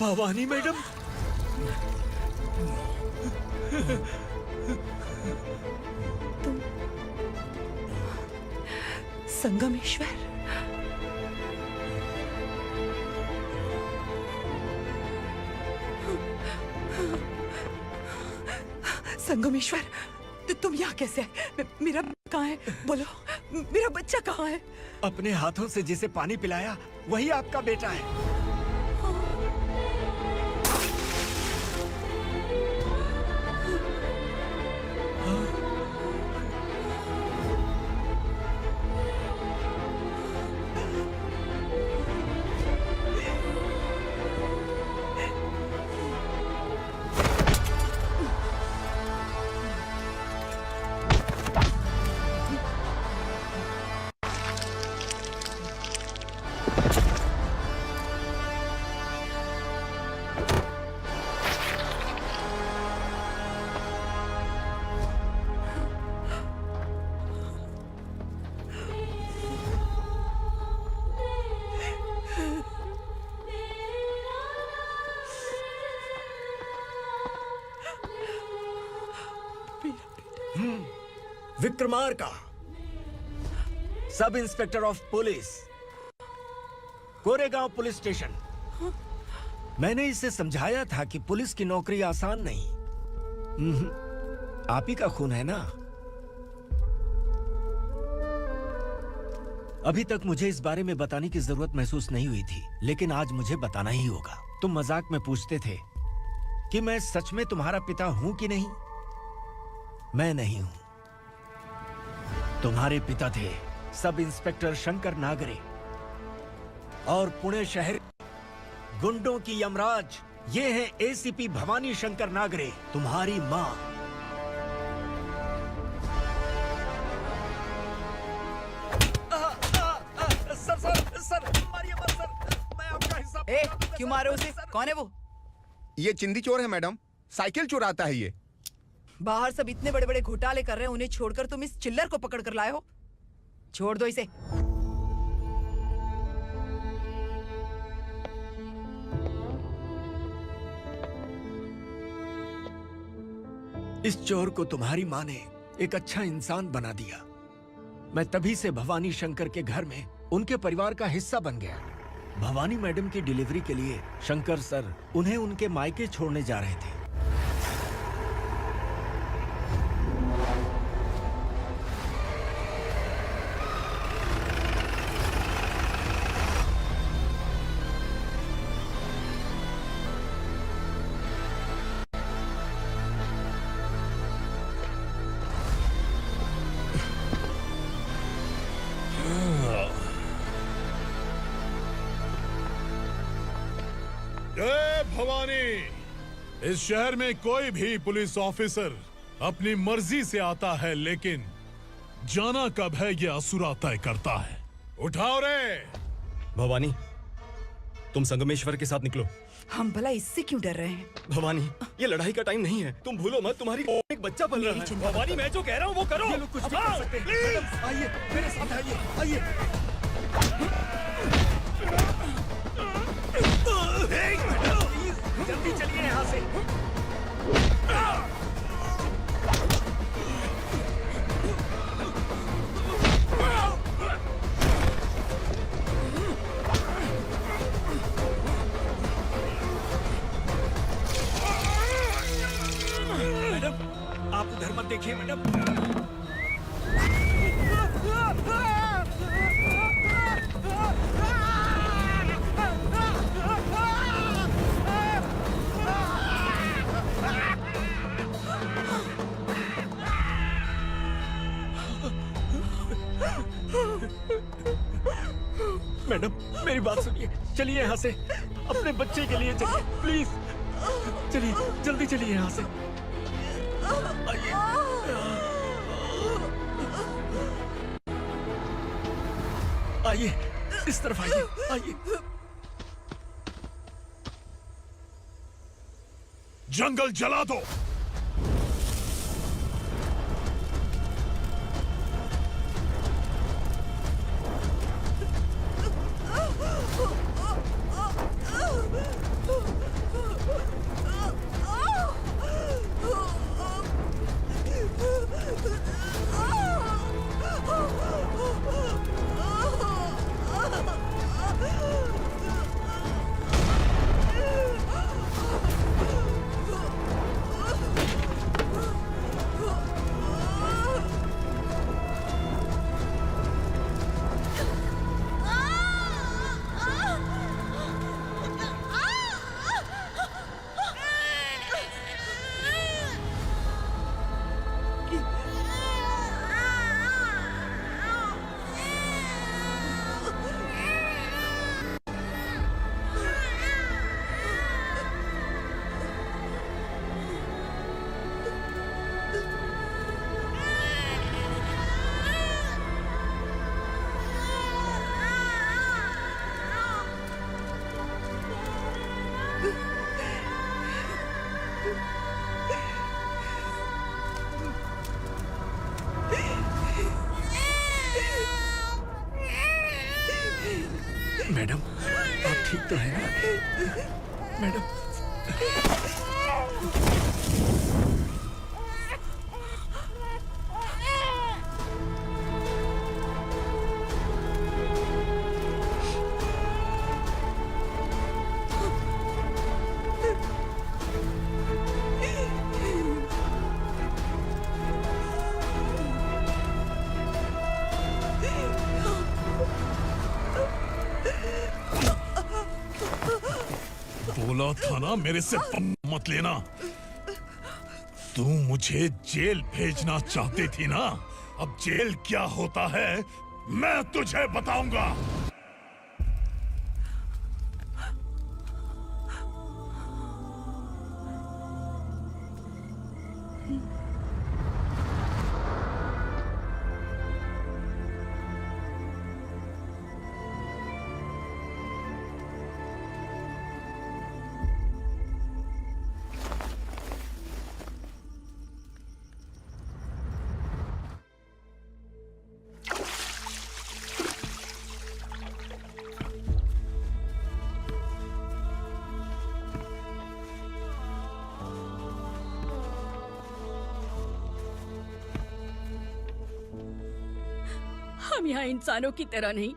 Speaker 6: भवानी मैडम,
Speaker 14: तुम संगमेश्वर? संगमेश्वर, तुम यहाँ कैसे आए? मेरा कहाँ है? बोलो। मेरा बच्चा कहाँ है?
Speaker 6: अपने हाथों से जिसे पानी पिलाया वही आपका बेटा है। Vikramarka, sub inspector of police, Koregaon police station. मैंने इसे समझाया था कि पुलिस की नौकरी आसान नहीं। आप ही का खून है ना। अभी तक मुझे इस बारे में बताने की जरूरत महसूस नहीं हुई थी, लेकिन आज मुझे बताना ही होगा। तुम मजाक में पूछते थे कि मैं सच में तुम्हारा पिता हूं कि नहीं। मैं नहीं हूं। तुम्हारे पिता थे सब इंस्पेक्टर शंकर नागरे, और पुणे शहर गुंडों की यमराज ये है एसीपी भवानी शंकर नागरे, तुम्हारी मां। सर, मारिए मत सर, मैं आपका हिस्सा।
Speaker 14: क्यों मारे उसे? कौन है वो?
Speaker 2: ये चिंदी चोर है मैडम, साइकिल चुराता है ये।
Speaker 14: बाहर सब इतने बड़े बड़े घोटाले कर रहे हैं, उन्हें छोड़कर तुम इस चिल्लर को पकड़ कर लाए हो। छोड़ दो इसे।
Speaker 6: इस चोर को तुम्हारी माँ ने एक अच्छा इंसान बना दिया। मैं तभी से भवानी शंकर के घर में उनके परिवार का हिस्सा बन गया। भवानी मैडम की डिलीवरी के लिए शंकर सर उन्हें उनके मायके छोड़ने जा रहे थे।
Speaker 11: जय भवानी। इस शहर में कोई भी पुलिस ऑफिसर अपनी मर्जी से आता है, लेकिन जाना कब है ये असुरा तय करता है। उठाओ रे।
Speaker 8: भवानी, तुम संगमेश्वर के साथ निकलो।
Speaker 14: हम भला इससे क्यों डर रहे हैं?
Speaker 8: भवानी, ये लड़ाई का टाइम नहीं है। तुम भूलो मत, तुम्हारी एक बच्चा पल रहा है। भवानी, मैं जो कह रहा हूँ वो करो।
Speaker 6: ये लोग कुछ भी कर सकते हैं। आइए मेरे साथ आइए, आइए। जल्दी चलिए यहाँ से। मैडम, आप उधर मत देखिए मैडम। मैडम, मेरी बात सुनिए। चलिए यहाँ से, अपने बच्चे के लिए चलिए प्लीज। चलिए, जल्दी चलिए यहाँ से। आइए। आइए, इस तरफ आइए, आइए।
Speaker 11: जंगल जला दो। मैडम आप ठीक तो है ना मैडम? बोला था ना मेरे से मत लेना। तू मुझे जेल भेजना चाहती थी ना, अब जेल क्या होता है मैं तुझे बताऊंगा।
Speaker 10: हम यहाँ इंसानों की तरह नहीं,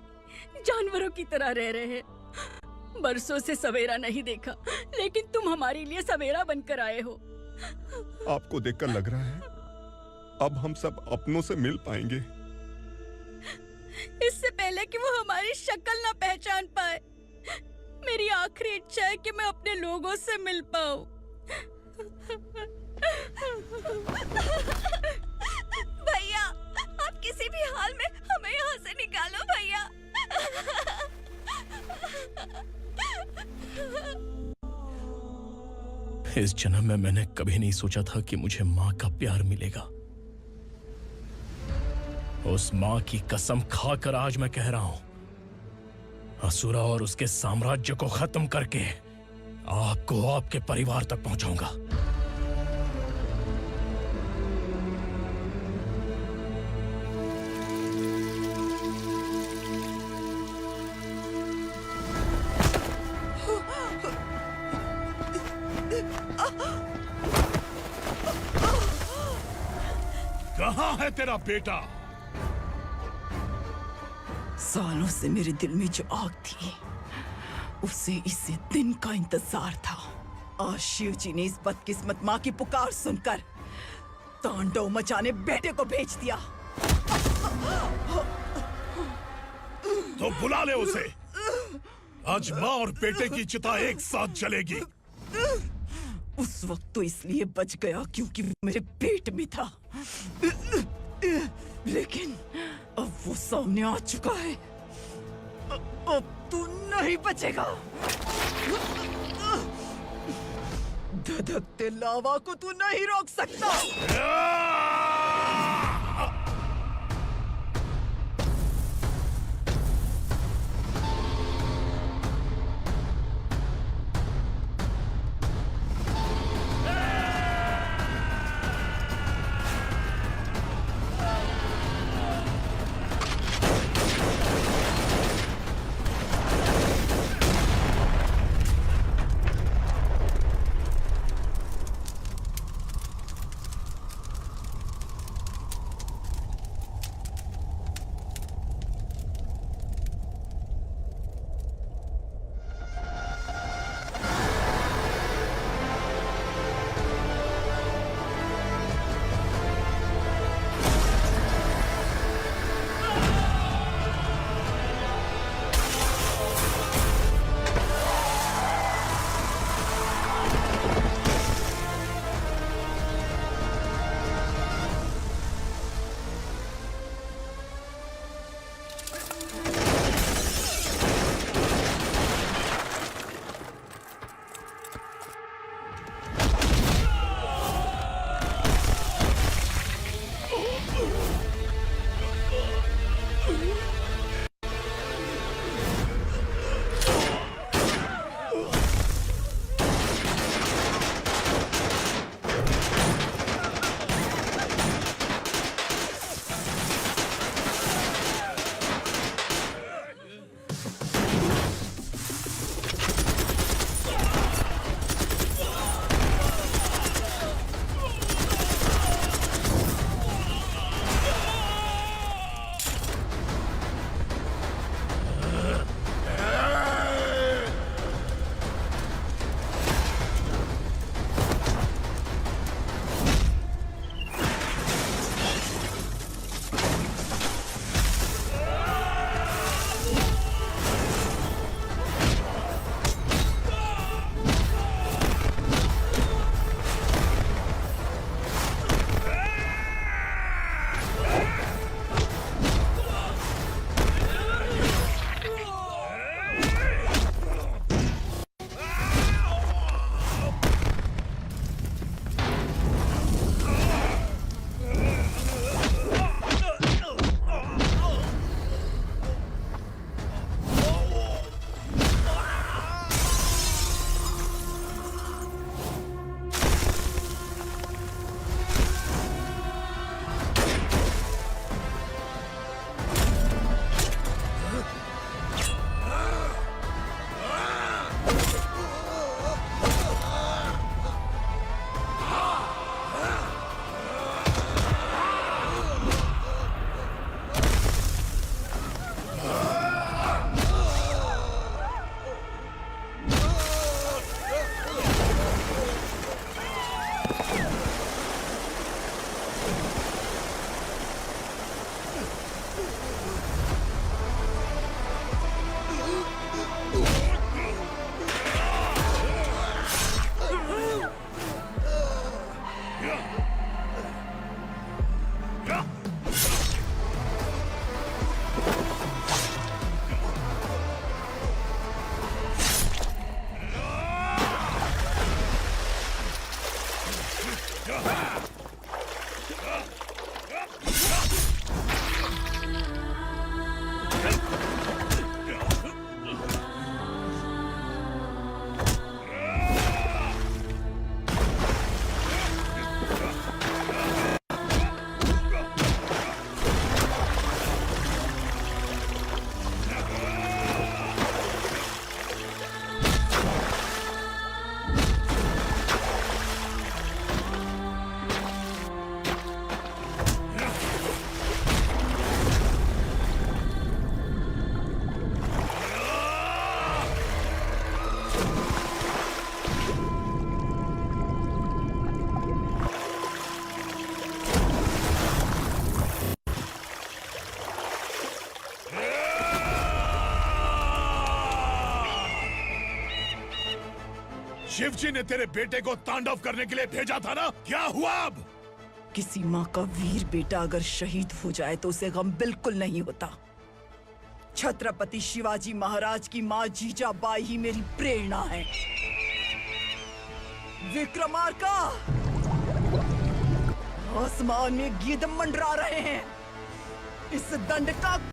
Speaker 10: जानवरों की तरह रह रहे हैं। बरसों से सवेरा नहीं देखा, लेकिन तुम हमारे लिए सवेरा बनकर आए हो।
Speaker 2: आपको देखकर लग रहा है अब हम सब अपनों से मिल पाएंगे।
Speaker 10: इससे पहले कि वो हमारी शक्ल ना पहचान पाए, मेरी आखिरी इच्छा है कि मैं अपने लोगों से मिल पाऊं। भैया, आप किसी भी हाल में हमें यहाँ से निकालो भैया।
Speaker 3: इस जन्म में मैंने कभी नहीं सोचा था कि मुझे माँ का प्यार मिलेगा। उस माँ की कसम खाकर आज मैं कह रहा हूं, असुरा और उसके साम्राज्य को खत्म करके आपको आपके परिवार तक पहुंचाऊंगा।
Speaker 11: कहाँ है तेरा बेटा?
Speaker 14: सालों से मेरे दिल में जो आग थी, उसे इसी दिन का इंतजार था। आज शिव जी ने इस बदकिस्मत माँ की पुकार सुनकर तांडव मचाने बेटे को भेज दिया।
Speaker 11: तो बुला ले उसे। आज माँ और बेटे की चिता एक साथ जलेगी।
Speaker 14: उस वक्त तो इसलिए बच गया क्योंकि वो मेरे पेट में था, लेकिन अब वो सामने आ चुका है। अब तू नहीं बचेगा। धधकते लावा को तू नहीं रोक सकता।
Speaker 11: शिवजी ने तेरे बेटे को तांडव करने के लिए भेजा था ना, क्या हुआ अब?
Speaker 14: किसी माँ का वीर बेटा अगर शहीद हो जाए तो उसे गम बिल्कुल नहीं होता। छत्रपति शिवाजी महाराज की माँ जीजाबाई ही मेरी प्रेरणा है। विक्रमार्का, आसमान में गिद्ध मंडरा रहे हैं। इस दंड का